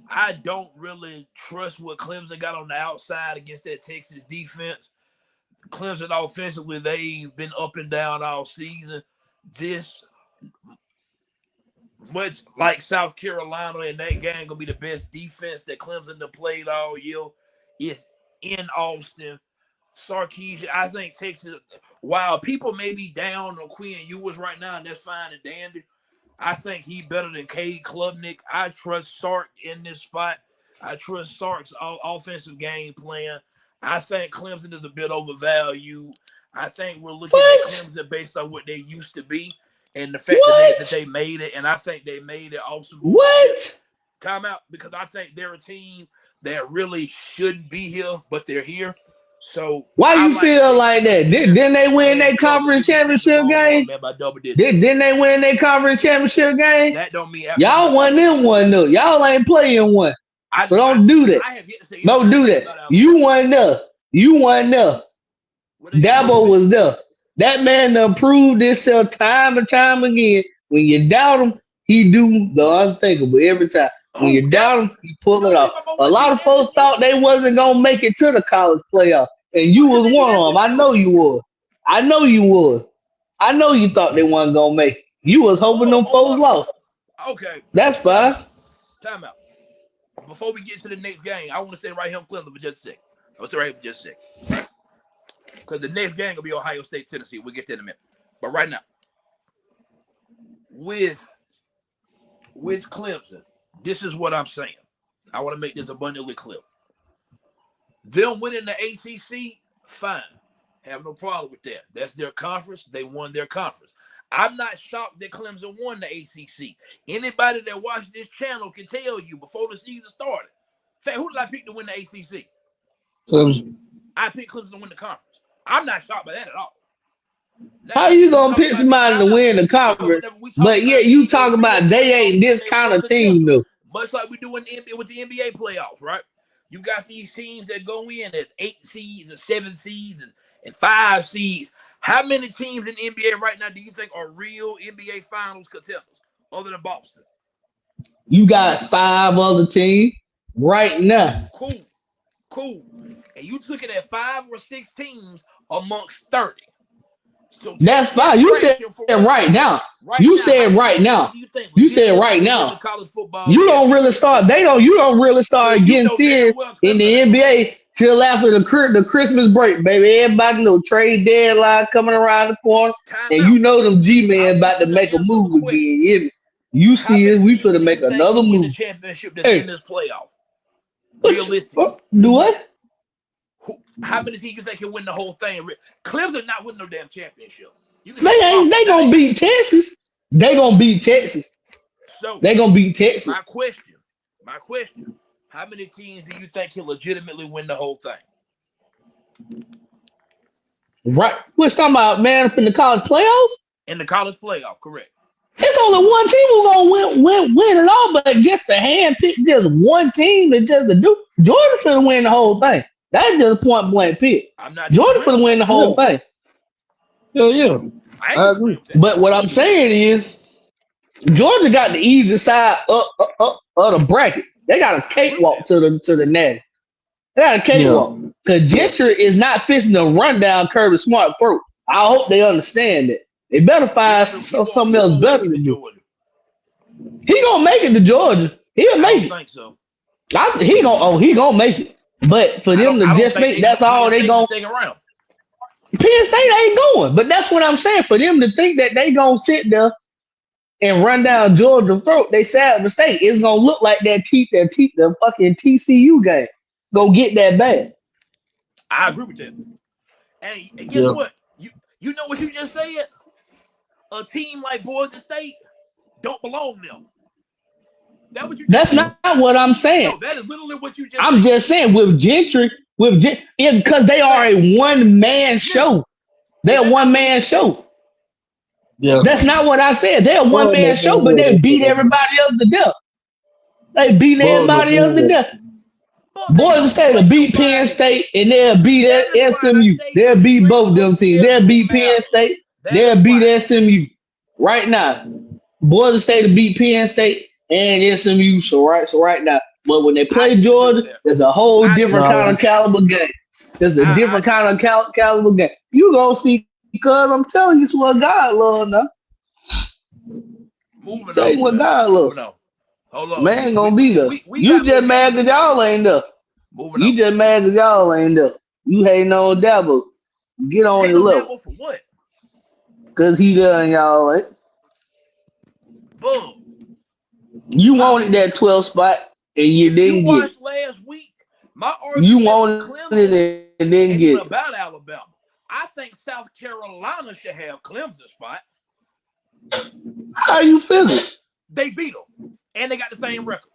[SPEAKER 1] I don't really trust what Clemson got on the outside against that Texas defense. Clemson offensively, they've been up and down all season. This much like South Carolina in that game gonna be the best defense that Clemson have played all year. It's in Austin. Sarkisian, I think Texas, while people may be down on Quinn Ewers right now, and that's fine and dandy, I think he better than Cade Klubnik. I trust Sark in this spot. I trust Sark's offensive game plan. I think Clemson is a bit overvalued. I think we're looking at Clemson based on what they used to be and the fact that they made it. And I think they made it awesome. Time out, because I think they're a team that really shouldn't be here, but they're here. So
[SPEAKER 4] why you feel like that? Didn't they win their conference championship game? Didn't they win their conference championship game?
[SPEAKER 1] That don't mean
[SPEAKER 4] y'all won in one though. Y'all ain't playing one. So don't do that. Don't do that. You won there. Dabo was there. That man done proved himself time and time again. When you doubt him, he do the unthinkable every time. When you doubt him, he pull it off. A lot of folks thought they wasn't gonna make it to the college playoff, and you was one of them. I know you was. I know you thought they wasn't gonna make it. You was hoping them folks lost.
[SPEAKER 1] Okay,
[SPEAKER 4] That's
[SPEAKER 1] time
[SPEAKER 4] fine.
[SPEAKER 1] out. Time out. Before we get to the next game, I want to say right here on Clemson for just a second. I want to say right here for just a second, right? Because the next game will be Ohio State, Tennessee. We'll get to that in a minute. But right now, with Clemson, this is what I'm saying. I want to make this abundantly clear. Them winning the ACC, fine. Have no problem with that. That's their conference. They won their conference. I'm not shocked that Clemson won the ACC. Anybody that watched this channel can tell you before the season started. Say, who did I pick to win the ACC?
[SPEAKER 2] Clemson.
[SPEAKER 1] I picked Clemson to win the conference. I'm not shocked by that at all. Now,
[SPEAKER 4] How you
[SPEAKER 1] we
[SPEAKER 4] gonna
[SPEAKER 1] talk
[SPEAKER 4] pick
[SPEAKER 1] about
[SPEAKER 4] somebody to win the
[SPEAKER 1] because
[SPEAKER 4] conference?
[SPEAKER 1] whenever we talk
[SPEAKER 4] But yeah,
[SPEAKER 1] about
[SPEAKER 4] you
[SPEAKER 1] being a
[SPEAKER 4] talk
[SPEAKER 1] real
[SPEAKER 4] about they
[SPEAKER 1] playoff
[SPEAKER 4] ain't
[SPEAKER 1] team,
[SPEAKER 4] this
[SPEAKER 1] they
[SPEAKER 4] kind
[SPEAKER 1] real
[SPEAKER 4] of team
[SPEAKER 1] contender.
[SPEAKER 4] though.
[SPEAKER 1] Much like we do with the NBA playoffs, right? You got these teams that go in as 8 seeds and 7 seeds and 5 seeds. How many teams in the NBA right now do you think are real NBA Finals contenders other than Boston?
[SPEAKER 4] You got 5 other teams right now.
[SPEAKER 1] Cool. And you took it at 5 or 6 teams amongst 30. So
[SPEAKER 4] That's
[SPEAKER 1] take that
[SPEAKER 4] fine. You said
[SPEAKER 1] fraction for what it
[SPEAKER 4] right
[SPEAKER 1] is.
[SPEAKER 4] now.
[SPEAKER 1] Right
[SPEAKER 4] You
[SPEAKER 1] now, how
[SPEAKER 4] said
[SPEAKER 1] many
[SPEAKER 4] right
[SPEAKER 1] teams
[SPEAKER 4] now.
[SPEAKER 1] do you think
[SPEAKER 4] You said right
[SPEAKER 1] legitimately win the
[SPEAKER 4] now.
[SPEAKER 1] college football
[SPEAKER 4] You don't really
[SPEAKER 1] championship
[SPEAKER 4] start.
[SPEAKER 1] this year?
[SPEAKER 4] You don't really start
[SPEAKER 1] Because you
[SPEAKER 4] getting
[SPEAKER 1] know damn
[SPEAKER 4] serious
[SPEAKER 1] well
[SPEAKER 4] in
[SPEAKER 1] Clemson
[SPEAKER 4] the
[SPEAKER 1] ain't gonna win.
[SPEAKER 4] NBA till after the Christmas break, baby. Everybody know trade deadline coming around the corner,
[SPEAKER 1] Time
[SPEAKER 4] and
[SPEAKER 1] out.
[SPEAKER 4] you know them G
[SPEAKER 1] I
[SPEAKER 4] men
[SPEAKER 1] want
[SPEAKER 4] about to
[SPEAKER 1] you to
[SPEAKER 4] make a
[SPEAKER 1] answer a
[SPEAKER 4] move again.
[SPEAKER 1] question.
[SPEAKER 4] You hear me? You
[SPEAKER 1] How
[SPEAKER 4] see it,
[SPEAKER 1] many
[SPEAKER 4] we
[SPEAKER 1] teams
[SPEAKER 4] finna
[SPEAKER 1] do
[SPEAKER 4] make
[SPEAKER 1] you think
[SPEAKER 4] another
[SPEAKER 1] can win the
[SPEAKER 4] move.
[SPEAKER 1] championship that's
[SPEAKER 4] Hey,
[SPEAKER 1] in this playoff? Realistically.
[SPEAKER 4] do what?
[SPEAKER 1] How many teams you think can win the whole thing? Clemson not winning no damn championship. You can
[SPEAKER 4] They
[SPEAKER 1] say
[SPEAKER 4] ain't.
[SPEAKER 1] Bama.
[SPEAKER 4] They
[SPEAKER 1] Now
[SPEAKER 4] gonna
[SPEAKER 1] they
[SPEAKER 4] beat Texas. They gonna beat Texas.
[SPEAKER 1] so
[SPEAKER 4] They gonna beat Texas.
[SPEAKER 1] my question. How many teams do you think can legitimately win the whole thing?
[SPEAKER 4] Right. We're talking about man in the college playoffs.
[SPEAKER 1] In the college playoff, correct.
[SPEAKER 4] It's only one team who's gonna win it all, but just to handpick just one team and just to do Georgia finna win the whole thing. That's just a point blank pick.
[SPEAKER 1] I'm not
[SPEAKER 4] Georgia
[SPEAKER 1] disagreeing
[SPEAKER 4] finna
[SPEAKER 1] with
[SPEAKER 4] win
[SPEAKER 1] that.
[SPEAKER 4] the whole thing.
[SPEAKER 2] Yeah.
[SPEAKER 1] I ain't
[SPEAKER 2] I
[SPEAKER 1] disagreeing
[SPEAKER 2] agree.
[SPEAKER 1] with that.
[SPEAKER 4] But what I'm saying is Georgia got the easy side up of the bracket. They got a
[SPEAKER 1] I agree with
[SPEAKER 4] cakewalk
[SPEAKER 1] that.
[SPEAKER 4] to the net. They got a
[SPEAKER 2] Yeah.
[SPEAKER 4] cakewalk. Cause Gentry is not fixing to run down Kirby Smart throat. I hope they understand that. They better find
[SPEAKER 1] Gentry,
[SPEAKER 4] something
[SPEAKER 1] he
[SPEAKER 4] else
[SPEAKER 1] won't make
[SPEAKER 4] better
[SPEAKER 1] it
[SPEAKER 4] to
[SPEAKER 1] to
[SPEAKER 4] do.
[SPEAKER 1] Georgia.
[SPEAKER 4] He gonna make it to Georgia. He'll
[SPEAKER 1] I
[SPEAKER 4] make
[SPEAKER 1] don't
[SPEAKER 4] it.
[SPEAKER 1] think so.
[SPEAKER 4] He gonna make it. But for them to
[SPEAKER 1] I don't
[SPEAKER 4] just
[SPEAKER 1] think
[SPEAKER 4] think
[SPEAKER 1] they
[SPEAKER 4] that's
[SPEAKER 1] beat
[SPEAKER 4] all
[SPEAKER 1] Penn
[SPEAKER 4] they
[SPEAKER 1] State in the
[SPEAKER 4] going
[SPEAKER 1] second round.
[SPEAKER 4] Penn State ain't going. But that's what I'm saying. For them to think that they gonna sit there and run down Georgia's throat, they sad mistake. It's gonna look like the fucking TCU game. Go get that bad.
[SPEAKER 1] I agree with that. And guess
[SPEAKER 2] Yeah.
[SPEAKER 1] what? You know what you just said? A team like Boise State don't belong there. That's what you just
[SPEAKER 4] That's
[SPEAKER 1] said.
[SPEAKER 4] not what I'm saying.
[SPEAKER 1] No, that is literally what you just
[SPEAKER 4] I'm
[SPEAKER 1] said.
[SPEAKER 4] just saying with Gentry, because they are
[SPEAKER 1] Listen,
[SPEAKER 4] a one man show.
[SPEAKER 1] is
[SPEAKER 4] They're a
[SPEAKER 1] that not
[SPEAKER 4] one
[SPEAKER 1] what he
[SPEAKER 4] man
[SPEAKER 1] just said?
[SPEAKER 4] show.
[SPEAKER 2] Yeah.
[SPEAKER 4] That's not what I said. They're a one man show, but they beat everybody else to death. They beat everybody else to death.
[SPEAKER 1] But they
[SPEAKER 4] Boise
[SPEAKER 1] don't
[SPEAKER 4] State will
[SPEAKER 1] play
[SPEAKER 4] beat Penn
[SPEAKER 1] nobody.
[SPEAKER 4] State and they'll beat
[SPEAKER 1] That is why I
[SPEAKER 4] SMU.
[SPEAKER 1] say
[SPEAKER 4] They'll
[SPEAKER 1] your
[SPEAKER 4] beat both
[SPEAKER 1] regular
[SPEAKER 4] them teams. They'll
[SPEAKER 1] schedule
[SPEAKER 4] beat Penn
[SPEAKER 1] matters.
[SPEAKER 4] State.
[SPEAKER 1] That is
[SPEAKER 4] They'll beat
[SPEAKER 1] why.
[SPEAKER 4] SMU. Right now, Boise State will beat Penn State and SMU. So right now. But when they
[SPEAKER 1] I
[SPEAKER 4] play
[SPEAKER 1] disagree with
[SPEAKER 4] Georgia,
[SPEAKER 1] that.
[SPEAKER 4] there's a whole
[SPEAKER 1] I
[SPEAKER 4] different
[SPEAKER 1] disagree
[SPEAKER 4] kind
[SPEAKER 1] with
[SPEAKER 2] No.
[SPEAKER 4] of
[SPEAKER 1] that.
[SPEAKER 4] caliber game. There's a
[SPEAKER 1] I
[SPEAKER 4] different kind
[SPEAKER 1] disagree
[SPEAKER 4] of
[SPEAKER 1] with that.
[SPEAKER 4] caliber game. You gonna see because I'm telling you it's what God love now.
[SPEAKER 1] Moving
[SPEAKER 4] Tell you
[SPEAKER 1] on,
[SPEAKER 4] what
[SPEAKER 1] man.
[SPEAKER 4] God love.
[SPEAKER 1] Moving on. Hold on.
[SPEAKER 4] Man ain't gonna be there.
[SPEAKER 1] We
[SPEAKER 4] You
[SPEAKER 1] got more
[SPEAKER 4] just mad
[SPEAKER 1] games to
[SPEAKER 4] that
[SPEAKER 1] talk
[SPEAKER 4] y'all
[SPEAKER 1] about.
[SPEAKER 4] ain't there.
[SPEAKER 1] Moving
[SPEAKER 4] You
[SPEAKER 1] on.
[SPEAKER 4] just mad that y'all ain't there. You hating on Dabo. Get on
[SPEAKER 1] Ain't
[SPEAKER 4] your
[SPEAKER 1] no
[SPEAKER 4] level.
[SPEAKER 1] devil for what?
[SPEAKER 4] Cause he done y'all ain't.
[SPEAKER 1] Bub.
[SPEAKER 4] You
[SPEAKER 1] My
[SPEAKER 4] wanted that 12 spot and you
[SPEAKER 1] if you
[SPEAKER 4] didn't get it.
[SPEAKER 1] watched last week, my
[SPEAKER 4] You
[SPEAKER 1] argument for
[SPEAKER 4] wanted
[SPEAKER 1] Clemson
[SPEAKER 4] it and didn't
[SPEAKER 1] ain't
[SPEAKER 4] get
[SPEAKER 1] even
[SPEAKER 4] it.
[SPEAKER 1] about Alabama. I think South Carolina should have Clemson spot.
[SPEAKER 4] How you feeling?
[SPEAKER 1] They beat them, and they got the same record.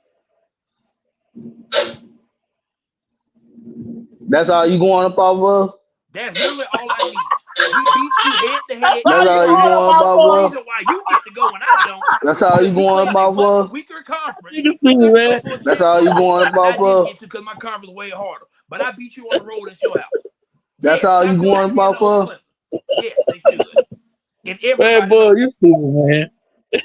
[SPEAKER 4] That's all you going up off of?
[SPEAKER 1] That's literally all I need. He beats you head to head.
[SPEAKER 4] That's all you
[SPEAKER 1] And
[SPEAKER 4] going up
[SPEAKER 1] the
[SPEAKER 4] off of?
[SPEAKER 1] reason why you get to go and I don't
[SPEAKER 4] That's
[SPEAKER 1] is
[SPEAKER 4] all you
[SPEAKER 1] because you play
[SPEAKER 4] going
[SPEAKER 1] in
[SPEAKER 4] up
[SPEAKER 1] a
[SPEAKER 4] off
[SPEAKER 1] much
[SPEAKER 4] of?
[SPEAKER 1] weaker conference.
[SPEAKER 2] Nigga
[SPEAKER 1] You
[SPEAKER 2] stupid,
[SPEAKER 1] got to go
[SPEAKER 2] man.
[SPEAKER 1] for a
[SPEAKER 4] That's all you
[SPEAKER 1] championship.
[SPEAKER 4] going up
[SPEAKER 1] And I
[SPEAKER 4] off
[SPEAKER 1] didn't
[SPEAKER 4] of?
[SPEAKER 1] get you because my conference was way harder. But I beat you on the road at your house.
[SPEAKER 4] That's
[SPEAKER 1] Yes,
[SPEAKER 4] all
[SPEAKER 1] South
[SPEAKER 4] you
[SPEAKER 1] Carolina
[SPEAKER 4] going
[SPEAKER 1] should
[SPEAKER 4] up
[SPEAKER 1] be in
[SPEAKER 4] off
[SPEAKER 1] there over
[SPEAKER 4] of?
[SPEAKER 1] Clemson. Yes, they should. And
[SPEAKER 2] Man,
[SPEAKER 1] everybody
[SPEAKER 2] boy,
[SPEAKER 1] knows.
[SPEAKER 2] you stupid, man.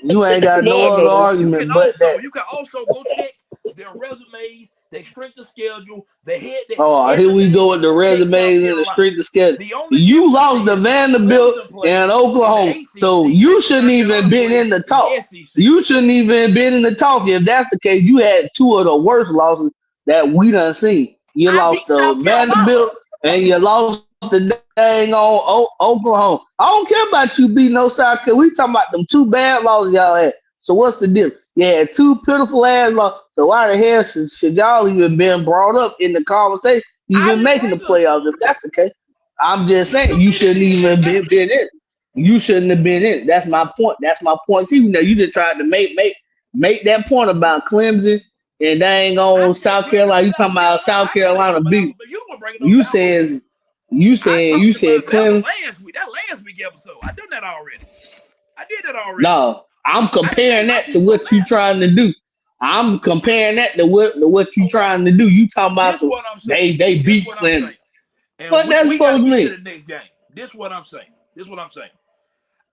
[SPEAKER 4] You ain't got no
[SPEAKER 2] Lord
[SPEAKER 4] other
[SPEAKER 2] knows.
[SPEAKER 1] You
[SPEAKER 4] argument
[SPEAKER 1] can
[SPEAKER 4] but that.
[SPEAKER 1] also go check their resumes They strength the schedule. They had that
[SPEAKER 4] Here we
[SPEAKER 1] everything
[SPEAKER 4] go with the
[SPEAKER 1] to take South
[SPEAKER 4] resumes and the
[SPEAKER 1] Carolina.
[SPEAKER 4] street to schedule.
[SPEAKER 1] The only
[SPEAKER 4] You
[SPEAKER 1] difference
[SPEAKER 4] lost to
[SPEAKER 1] is
[SPEAKER 4] Vanderbilt
[SPEAKER 1] Clemson
[SPEAKER 4] and
[SPEAKER 1] played in the
[SPEAKER 4] Oklahoma, so
[SPEAKER 1] ACC.
[SPEAKER 4] you shouldn't
[SPEAKER 1] South
[SPEAKER 4] even
[SPEAKER 1] Carolina
[SPEAKER 4] been
[SPEAKER 1] played
[SPEAKER 4] in the
[SPEAKER 1] in
[SPEAKER 4] talk.
[SPEAKER 1] the SEC.
[SPEAKER 4] You shouldn't even been in the talk. If that's the case, you had two of the worst losses that we done seen. You
[SPEAKER 1] I
[SPEAKER 4] lost
[SPEAKER 1] beat
[SPEAKER 4] to
[SPEAKER 1] South Carolina.
[SPEAKER 4] Vanderbilt and you lost the dang on Oklahoma. I don't care about you beating no South Carolina. We talking about them two bad losses y'all had. So what's the difference? You had two pitiful ass losses. So why the hell should y'all even been brought up in the conversation,
[SPEAKER 1] I
[SPEAKER 4] even
[SPEAKER 1] didn't
[SPEAKER 4] making the
[SPEAKER 1] bring us
[SPEAKER 4] playoffs?
[SPEAKER 1] up.
[SPEAKER 4] If that's the case, I'm just
[SPEAKER 1] The
[SPEAKER 4] saying you
[SPEAKER 1] committee
[SPEAKER 4] shouldn't
[SPEAKER 1] did
[SPEAKER 4] even
[SPEAKER 1] that. That's
[SPEAKER 4] been
[SPEAKER 1] me.
[SPEAKER 4] in it. You shouldn't have been in it. That's my point. That's my point. See, you know, you just tried to make that point about Clemson and dang
[SPEAKER 1] I
[SPEAKER 4] on
[SPEAKER 1] said
[SPEAKER 4] South
[SPEAKER 1] Clemson
[SPEAKER 4] Carolina.
[SPEAKER 1] and
[SPEAKER 4] You talking
[SPEAKER 1] South
[SPEAKER 4] about
[SPEAKER 1] Carolina.
[SPEAKER 4] South
[SPEAKER 1] I ain't say
[SPEAKER 4] Carolina
[SPEAKER 1] no
[SPEAKER 4] beat.
[SPEAKER 1] Bama, but you don't bring no
[SPEAKER 4] You
[SPEAKER 1] Bama.
[SPEAKER 4] you
[SPEAKER 1] I
[SPEAKER 4] said
[SPEAKER 1] talked about Bama
[SPEAKER 4] Clemson.
[SPEAKER 1] last week. That last week episode. I done that already. I did that already.
[SPEAKER 4] No, I'm
[SPEAKER 1] I done gave
[SPEAKER 4] comparing
[SPEAKER 1] my
[SPEAKER 4] that to
[SPEAKER 1] piece on
[SPEAKER 4] what you
[SPEAKER 1] that.
[SPEAKER 4] trying to do. I'm comparing that to what you
[SPEAKER 1] Okay.
[SPEAKER 4] trying to do. You talking about
[SPEAKER 1] This what I'm saying.
[SPEAKER 4] they
[SPEAKER 1] This
[SPEAKER 4] beat
[SPEAKER 1] what I'm
[SPEAKER 4] Clemson.
[SPEAKER 1] saying. And
[SPEAKER 4] What that's
[SPEAKER 1] we got to
[SPEAKER 4] supposed to
[SPEAKER 1] get to
[SPEAKER 4] mean?
[SPEAKER 1] the next game. This what I'm saying. This what I'm saying.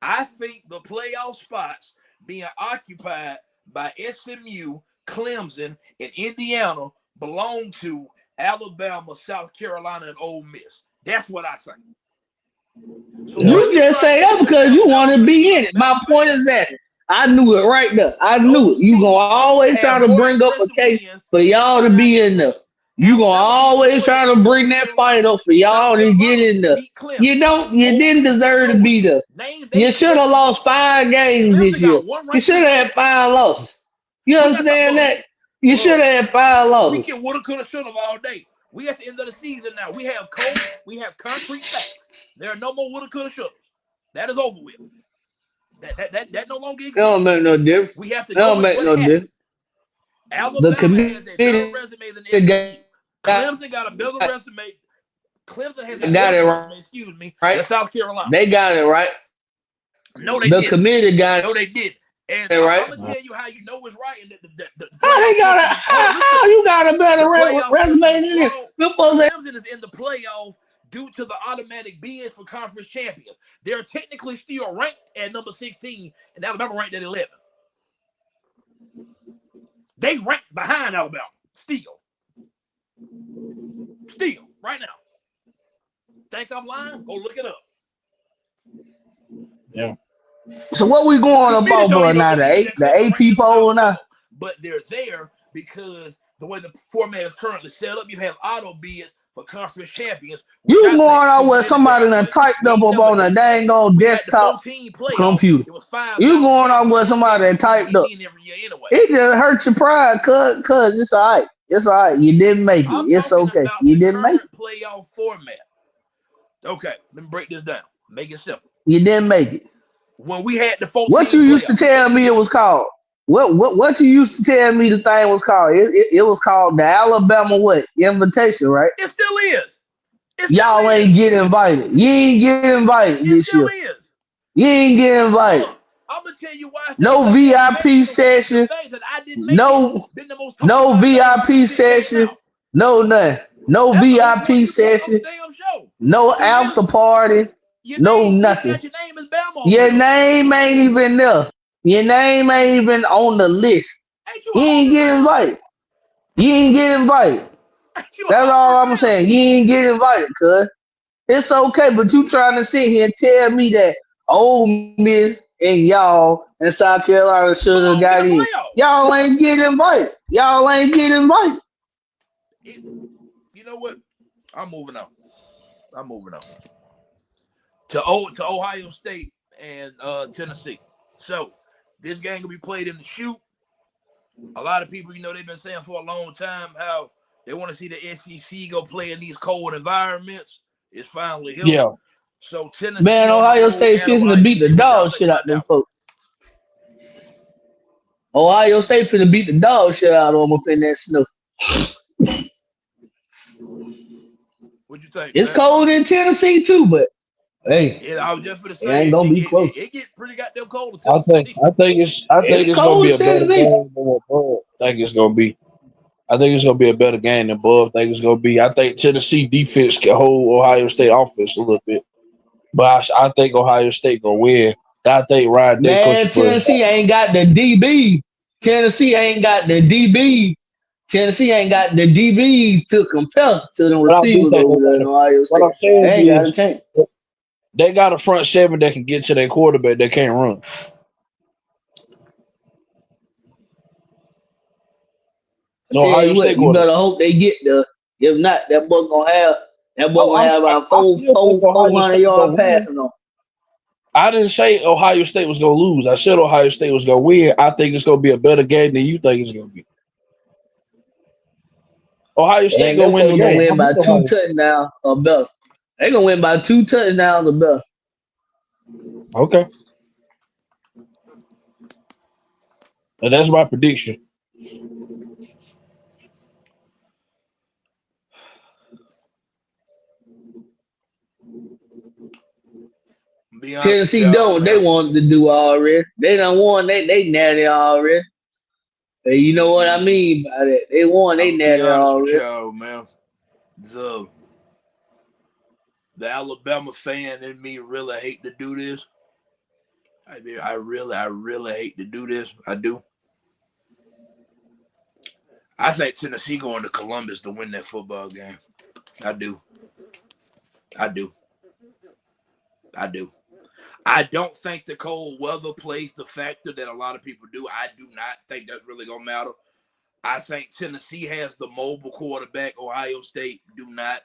[SPEAKER 1] I think the playoff spots being occupied by SMU, Clemson, and Indiana belong to Alabama, South Carolina, and Ole Miss. That's what I think. So
[SPEAKER 2] Yeah.
[SPEAKER 4] You just say that because you want to be in it. My point is that I knew it right there. I knew it. You gonna always try to bring up a case for y'all to be in there. You gonna always try to bring that fight up for y'all to get in there. You didn't deserve to be there. You should have lost 5 games this year. You should have had 5 losses. You understand that? You should have had 5
[SPEAKER 1] We
[SPEAKER 4] losses.
[SPEAKER 1] can woulda, coulda, shoulda all day. We at the end of the season now. We have cold. We have concrete facts. There are no more woulda, coulda, shouldas. That is over with. That no longer exists.
[SPEAKER 4] It don't make no difference.
[SPEAKER 1] We have to
[SPEAKER 4] It
[SPEAKER 1] go
[SPEAKER 4] don't
[SPEAKER 1] with
[SPEAKER 4] make
[SPEAKER 1] what
[SPEAKER 4] no
[SPEAKER 1] happened.
[SPEAKER 4] difference.
[SPEAKER 1] Alabama has a better
[SPEAKER 4] committee
[SPEAKER 1] resume than SMU. Clemson got a better resume. Clemson has a better resume, excuse me,
[SPEAKER 4] right.
[SPEAKER 1] than South Carolina.
[SPEAKER 4] They got it right.
[SPEAKER 1] No, they
[SPEAKER 4] The
[SPEAKER 1] didn't.
[SPEAKER 4] committee got
[SPEAKER 1] No, they did. And
[SPEAKER 4] it right.
[SPEAKER 1] I'm gonna tell you how you know it's right. And the
[SPEAKER 4] How they got it? How you got a better resume than it?
[SPEAKER 1] Clemson is in the playoff due to the automatic bids for conference champions. They're technically still ranked at number 16, and Alabama ranked at 11. They ranked behind Alabama still, right now. Think I'm lying? Go look it up.
[SPEAKER 2] Yeah.
[SPEAKER 4] So what we going about for now? The AP poll now?
[SPEAKER 1] But they're there because the way the format is currently set up, you have auto bids for conference champions.
[SPEAKER 4] You going on with somebody that typed up on a dang old desktop computer.
[SPEAKER 1] It was $5.
[SPEAKER 4] You going on with somebody that typed up. It just hurt your pride, cuz it's all right. It's all right. You didn't make it. It's okay. You didn't make it.
[SPEAKER 1] Playoff format. Okay, let me break this down. Make it simple.
[SPEAKER 4] You didn't make it.
[SPEAKER 1] When we had the 14
[SPEAKER 4] what you used to tell me it was called? What you used to tell me the thing was called? It was called the Alabama Invitation, right?
[SPEAKER 1] It still is.
[SPEAKER 4] Y'all ain't get invited. You ain't get invited this year. You ain't get invited.
[SPEAKER 1] I'm gonna tell you why.
[SPEAKER 4] No VIP session. No VIP session. No nothing. No VIP session. No after party. No nothing. Your name ain't even there. Your name ain't even on the list. You ain't get invited. You ain't get invited. That's all I'm saying. You ain't get invited, cuz. It's okay, but you trying to sit here and tell me that Ole Miss and y'all and South Carolina should have got in. Y'all ain't get invited. Y'all ain't get invited.
[SPEAKER 1] You know what? I'm moving on. To Ohio State and Tennessee. So this game will be played in the shoot. A lot of people, they've been saying for a long time how they want to see the SEC go play in these cold environments. It's finally here.
[SPEAKER 2] Yeah.
[SPEAKER 1] So Tennessee,
[SPEAKER 4] man, Ohio State finna beat the dog shit out them folks. Ohio State finna beat the dog shit out of them up in that snow.
[SPEAKER 1] What'd you think?
[SPEAKER 4] It's cold in Tennessee too, but hey,
[SPEAKER 1] I was just gonna say
[SPEAKER 4] it ain't gonna be close.
[SPEAKER 1] It get pretty goddamn cold.
[SPEAKER 2] I think it's gonna be a better game than what Bubz think it's gonna be. I think it's gonna be a better game than Bubz think it's gonna be. I think Tennessee defense can hold Ohio State offense a little bit, but I think Ohio State gonna win. I think Ryan Day coach.
[SPEAKER 4] Tennessee ain't got the DB. Tennessee ain't got the DB Tennessee ain't got the DBs to compare to the
[SPEAKER 2] But I do
[SPEAKER 4] receivers
[SPEAKER 2] think
[SPEAKER 4] over there in Ohio
[SPEAKER 2] what
[SPEAKER 4] State.
[SPEAKER 2] I'm saying
[SPEAKER 4] They ain't got a
[SPEAKER 2] is
[SPEAKER 4] chance.
[SPEAKER 2] they got a front seven that can get to their quarterback that can't run.
[SPEAKER 4] I
[SPEAKER 2] So
[SPEAKER 4] tell
[SPEAKER 2] Ohio
[SPEAKER 4] you what,
[SPEAKER 2] State
[SPEAKER 4] you
[SPEAKER 2] quarterback.
[SPEAKER 4] better hope they get there. If not, that boy
[SPEAKER 2] Oh,
[SPEAKER 4] gonna have about
[SPEAKER 2] I still think Ohio
[SPEAKER 4] 400
[SPEAKER 2] State
[SPEAKER 4] yard
[SPEAKER 2] gonna win.
[SPEAKER 4] passing on.
[SPEAKER 2] I didn't say Ohio State was gonna lose. I said Ohio State was gonna win. I think it's gonna be a better game than you think it's gonna be. Ohio State
[SPEAKER 4] And
[SPEAKER 2] gonna
[SPEAKER 4] them
[SPEAKER 2] win the
[SPEAKER 4] folks gonna
[SPEAKER 2] game. I
[SPEAKER 4] win by
[SPEAKER 2] beat
[SPEAKER 4] 2
[SPEAKER 2] Ohio State.
[SPEAKER 4] touchdowns or better. They gonna win by 2 touchdowns or better.
[SPEAKER 2] Okay, and that's my prediction.
[SPEAKER 1] Be honest with
[SPEAKER 4] Tennessee
[SPEAKER 1] y'all,
[SPEAKER 4] don't. They
[SPEAKER 1] man.
[SPEAKER 4] wanted to do already. They done won. They natty already. And you know what I mean by that. They won.
[SPEAKER 1] I'm
[SPEAKER 4] They
[SPEAKER 1] gonna be
[SPEAKER 4] natty
[SPEAKER 1] honest with
[SPEAKER 4] already.
[SPEAKER 1] y'all, man. The the Alabama fan in me really hate to do this. I mean, I really hate to do this. I do. I think Tennessee going to Columbus to win that football game. I do. I do. I do. I don't think the cold weather plays the factor that a lot of people do. I do not think that's really gonna matter. I think Tennessee has the mobile quarterback. Ohio State do not.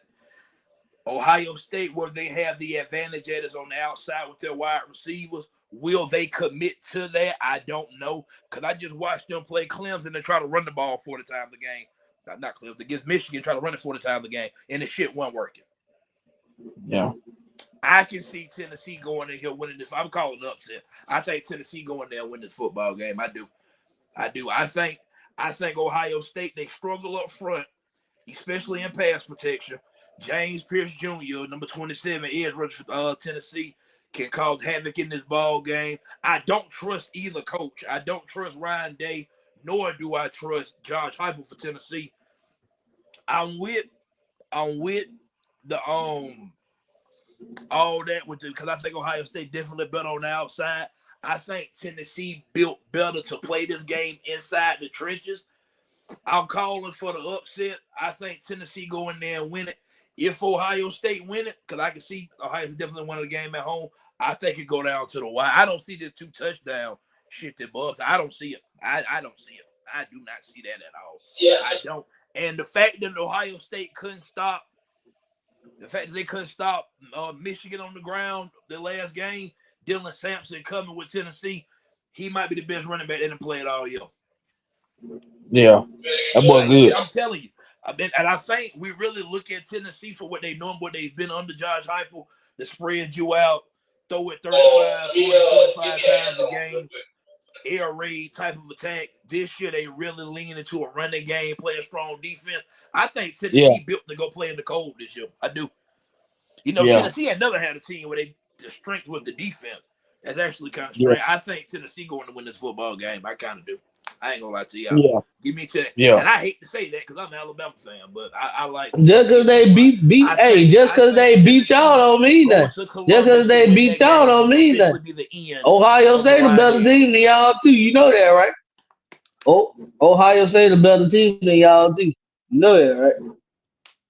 [SPEAKER 1] Ohio State, where they have the advantage at is on the outside with their wide receivers. Will they commit to that? I don't know. Because I just watched them play Clemson and try to run the ball 40 times a game. Not Clemson, against Michigan, try to run it 40 times a game. And the shit wasn't working.
[SPEAKER 2] Yeah,
[SPEAKER 1] I can see Tennessee going in here winning this. I'm calling it upset. I think Tennessee going there and win this football game. I do. I do. I think Ohio State, they struggle up front, especially in pass protection. James Pierce Jr., number 27, edge rusher for Tennessee, can cause havoc in this ball game. I don't trust either coach. I don't trust Ryan Day, nor do I trust Josh Heupel for Tennessee. I'm with the all that with because I think Ohio State definitely better on the outside. I think Tennessee built better to play this game inside the trenches. I'm calling for the upset. I think Tennessee go in there and win it. If Ohio State win it, because I can see Ohio State definitely winning the game at home, I think it go down to the wire. I don't see this 2 touchdown shit that Bubz. I don't see it. I don't see it. I do not see that at all.
[SPEAKER 4] Yeah.
[SPEAKER 1] I don't. And the fact that Ohio State couldn't stop Michigan on the ground the last game, Dylan Sampson coming with Tennessee, he might be the best running back they didn't play it all year.
[SPEAKER 2] yeah, that boy good.
[SPEAKER 1] I'm telling you. And I think we really look at Tennessee for what they know and what they've been under Josh Heupel, to spread you out, throw it 35, 40, 45 times a game, air raid type of attack. This year, they really lean into a running game, play a strong defense. I think Tennessee built to go play in the cold this year. I do. You know, Tennessee had never had a team where the strength with the defense. That's actually kind of strange. I think Tennessee going to win this football game. I kind of do. I ain't gonna lie to y'all.
[SPEAKER 2] Yeah,
[SPEAKER 1] Give me Tennessee.
[SPEAKER 2] yeah,
[SPEAKER 1] And I hate to say that because I'm an Alabama fan, but I like
[SPEAKER 4] Just because they just because they beat y'all don't mean that. Just because they beat y'all don't mean that.
[SPEAKER 1] Be the end
[SPEAKER 4] Ohio State a better team than y'all too. You know that, right? Oh, Ohio State a better team than y'all too. You know that, right?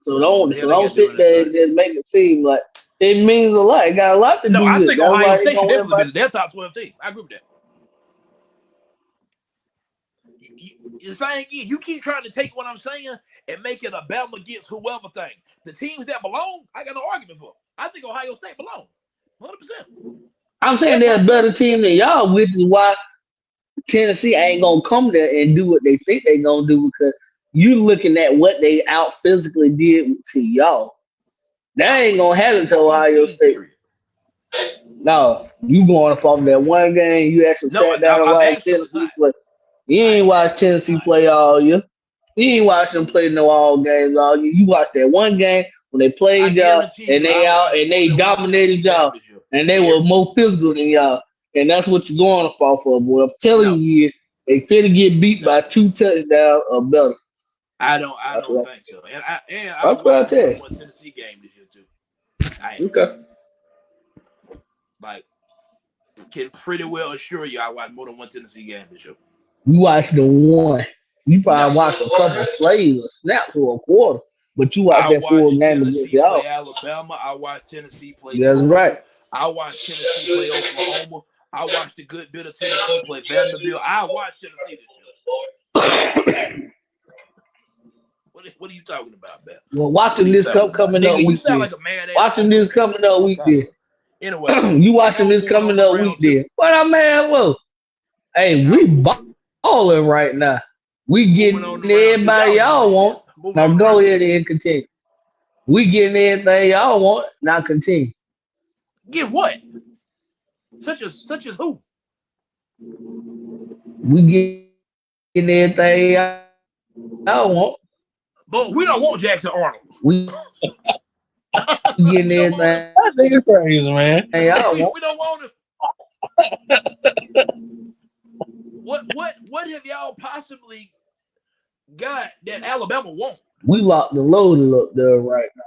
[SPEAKER 4] So don't sit there and just make it seem like it means a lot. It got a lot to do with it.
[SPEAKER 1] I think Ohio State should definitely be their top 12 team. I agree with that. The thing is, you keep trying to take what I'm saying and make it a Bama against whoever thing. The teams that belong, I got no argument for. I think Ohio State belong. 100%.
[SPEAKER 4] I'm saying they're a better team than y'all, which is why Tennessee ain't gonna come there and do what they think they're gonna do, because you looking at what they out physically did to y'all. That ain't gonna happen to Ohio State. No, you going from that one game, you actually sat down and watched Tennessee play. You ain't watched Tennessee play all year. You ain't watched them play no all games all year. You watched that one game when they played y'all and they out and they dominated y'all and they were more physical than y'all. And that's what you're going off for, boy. I'm telling you, they finna get beat by 2 touchdowns or better.
[SPEAKER 1] I don't think so. And I
[SPEAKER 4] that's what I tell you.
[SPEAKER 1] One Tennessee game this year too.
[SPEAKER 4] Okay.
[SPEAKER 1] Like, can pretty well assure you I watched more than one Tennessee game this year.
[SPEAKER 4] You watched the one. You
[SPEAKER 1] No,
[SPEAKER 4] probably watched a couple plays or snaps or a quarter, but you watched
[SPEAKER 1] I
[SPEAKER 4] that full
[SPEAKER 1] watched
[SPEAKER 4] game against
[SPEAKER 1] Tennessee play
[SPEAKER 4] y'all.
[SPEAKER 1] Alabama. I watched Tennessee play
[SPEAKER 4] That's right.
[SPEAKER 1] Georgia. I watched Tennessee play Oklahoma. I watched a good bit of Tennessee play Vanderbilt. I watched Tennessee this year. What are you talking about, man?
[SPEAKER 4] Well,
[SPEAKER 1] What are
[SPEAKER 4] watching
[SPEAKER 1] you
[SPEAKER 4] this
[SPEAKER 1] talking
[SPEAKER 4] cup
[SPEAKER 1] about?
[SPEAKER 4] coming up
[SPEAKER 1] Nigga, you
[SPEAKER 4] week
[SPEAKER 1] sound
[SPEAKER 4] then.
[SPEAKER 1] like a mad ass
[SPEAKER 4] Watching
[SPEAKER 1] Auburn
[SPEAKER 4] this
[SPEAKER 1] fan.
[SPEAKER 4] coming up week
[SPEAKER 1] Fuck out of
[SPEAKER 4] then.
[SPEAKER 1] here. Anyway,
[SPEAKER 4] You watching
[SPEAKER 1] Bo
[SPEAKER 4] this
[SPEAKER 1] moving
[SPEAKER 4] coming
[SPEAKER 1] on to
[SPEAKER 4] up week
[SPEAKER 1] round two.
[SPEAKER 4] then. What I man, whoa. Hey,
[SPEAKER 1] Y'all
[SPEAKER 4] we
[SPEAKER 1] moving
[SPEAKER 4] balling right now. We
[SPEAKER 1] moving
[SPEAKER 4] getting
[SPEAKER 1] on to round two.
[SPEAKER 4] everybody
[SPEAKER 1] Y'all ain't doing
[SPEAKER 4] y'all
[SPEAKER 1] shit.
[SPEAKER 4] want.
[SPEAKER 1] Moving
[SPEAKER 4] Now
[SPEAKER 1] on to
[SPEAKER 4] go
[SPEAKER 1] round
[SPEAKER 4] ahead
[SPEAKER 1] two.
[SPEAKER 4] and continue. We getting everything y'all want. Now continue.
[SPEAKER 1] Get what? Such as who?
[SPEAKER 4] We getting everything y'all want.
[SPEAKER 1] But we don't want Jackson Arnold.
[SPEAKER 4] We getting
[SPEAKER 1] We don't want him.
[SPEAKER 4] everything
[SPEAKER 2] That nigga crazy, man.
[SPEAKER 4] y'all want.
[SPEAKER 1] We don't want him. What have y'all possibly got that Alabama won't?
[SPEAKER 4] We locked and loaded up there right now.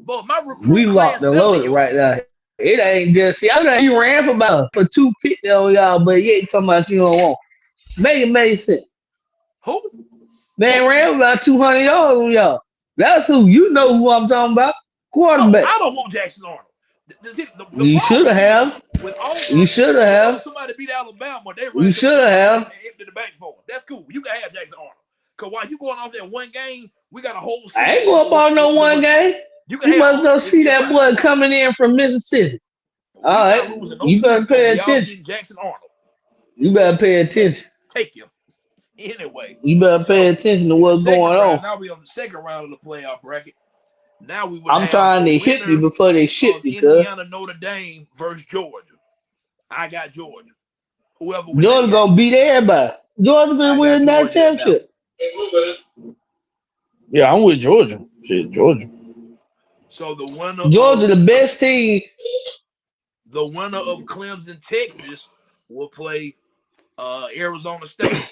[SPEAKER 1] But my
[SPEAKER 4] We
[SPEAKER 1] recruit class
[SPEAKER 4] locked and
[SPEAKER 1] better than
[SPEAKER 4] loaded
[SPEAKER 1] yours.
[SPEAKER 4] right now. It ain't just see. I know he ran for 250 on y'all, but you ain't talking about you don't want. Make it make sense.
[SPEAKER 1] Who?
[SPEAKER 4] Man ran for about 200 yards on y'all. That's who you know who I'm talking about.
[SPEAKER 1] No,
[SPEAKER 4] Quarterback.
[SPEAKER 1] I don't want Jackson Arnold. The
[SPEAKER 4] You should
[SPEAKER 1] problem is
[SPEAKER 4] have.
[SPEAKER 1] with
[SPEAKER 4] You
[SPEAKER 1] Auburn,
[SPEAKER 4] should
[SPEAKER 1] whenever
[SPEAKER 4] have.
[SPEAKER 1] somebody beat Alabama, they
[SPEAKER 4] You
[SPEAKER 1] run to the
[SPEAKER 4] should
[SPEAKER 1] receiver and
[SPEAKER 4] have.
[SPEAKER 1] empty the bank for him. That's cool. You can have Jackson Arnold. Because while you going off that one game, we got a whole
[SPEAKER 4] I
[SPEAKER 1] season
[SPEAKER 4] ain't
[SPEAKER 1] worth
[SPEAKER 4] going
[SPEAKER 1] of
[SPEAKER 4] about no
[SPEAKER 1] to
[SPEAKER 4] one
[SPEAKER 1] look at.
[SPEAKER 4] game.
[SPEAKER 1] You can
[SPEAKER 4] You
[SPEAKER 1] have
[SPEAKER 4] must
[SPEAKER 1] Arnold.
[SPEAKER 4] go see
[SPEAKER 1] It's
[SPEAKER 4] that
[SPEAKER 1] fine.
[SPEAKER 4] boy coming in from Mississippi. All
[SPEAKER 1] We not
[SPEAKER 4] right.
[SPEAKER 1] losing no
[SPEAKER 4] You better
[SPEAKER 1] sleep
[SPEAKER 4] pay
[SPEAKER 1] over y'all
[SPEAKER 4] attention.
[SPEAKER 1] getting Jackson Arnold.
[SPEAKER 4] You better pay attention.
[SPEAKER 1] Take him. Anyway,
[SPEAKER 4] You better pay
[SPEAKER 1] so
[SPEAKER 4] attention to
[SPEAKER 1] in the
[SPEAKER 4] what's
[SPEAKER 1] second
[SPEAKER 4] going on.
[SPEAKER 1] round, now we on the second round of the playoff bracket. Now we would
[SPEAKER 4] I'm
[SPEAKER 1] have
[SPEAKER 4] trying
[SPEAKER 1] the
[SPEAKER 4] to hit you
[SPEAKER 1] winner
[SPEAKER 4] before they ship
[SPEAKER 1] of
[SPEAKER 4] you, cuz.
[SPEAKER 1] Indiana Notre Dame versus Georgia. I got Georgia. Whoever win that
[SPEAKER 4] Georgia
[SPEAKER 1] game,
[SPEAKER 4] gonna beat everybody. Georgia been
[SPEAKER 1] I got
[SPEAKER 4] winning that
[SPEAKER 1] Georgia in that one.
[SPEAKER 4] championship.
[SPEAKER 2] Yeah, I'm with Georgia. Shit, Georgia.
[SPEAKER 1] So
[SPEAKER 4] Georgia the best team.
[SPEAKER 1] the winner of Clemson, Texas, will play Arizona State.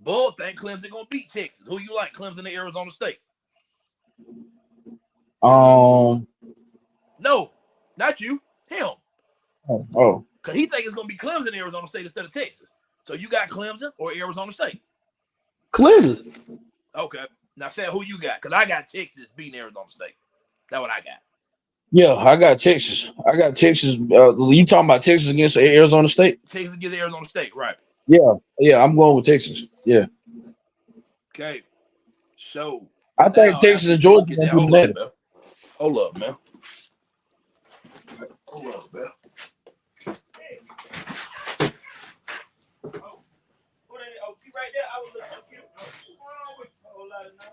[SPEAKER 1] Both think Clemson gonna beat Texas. Who you like, Clemson or Arizona State?
[SPEAKER 2] Um.
[SPEAKER 1] No, not you. Him.
[SPEAKER 2] Oh.
[SPEAKER 1] Because he think it's gonna be Clemson and Arizona State instead of Texas. So you got Clemson or Arizona State?
[SPEAKER 4] Clemson.
[SPEAKER 1] Okay. Now, Fat, who you got? Because I got Texas beating Arizona State. That's what I got.
[SPEAKER 2] Yeah, I got Texas. I got Texas. You talking about Texas against Arizona State?
[SPEAKER 1] Texas against Arizona State, right?
[SPEAKER 2] Yeah. I'm going with Texas. Yeah,
[SPEAKER 1] Okay. So
[SPEAKER 2] I think
[SPEAKER 1] now
[SPEAKER 2] Texas
[SPEAKER 1] after
[SPEAKER 2] and
[SPEAKER 1] you
[SPEAKER 2] Georgia
[SPEAKER 1] look at
[SPEAKER 2] gonna
[SPEAKER 1] that,
[SPEAKER 2] be
[SPEAKER 1] hold up,
[SPEAKER 2] better.
[SPEAKER 1] man. Hold up, man. Hold up, man. Oh, you right there. I was looking at you.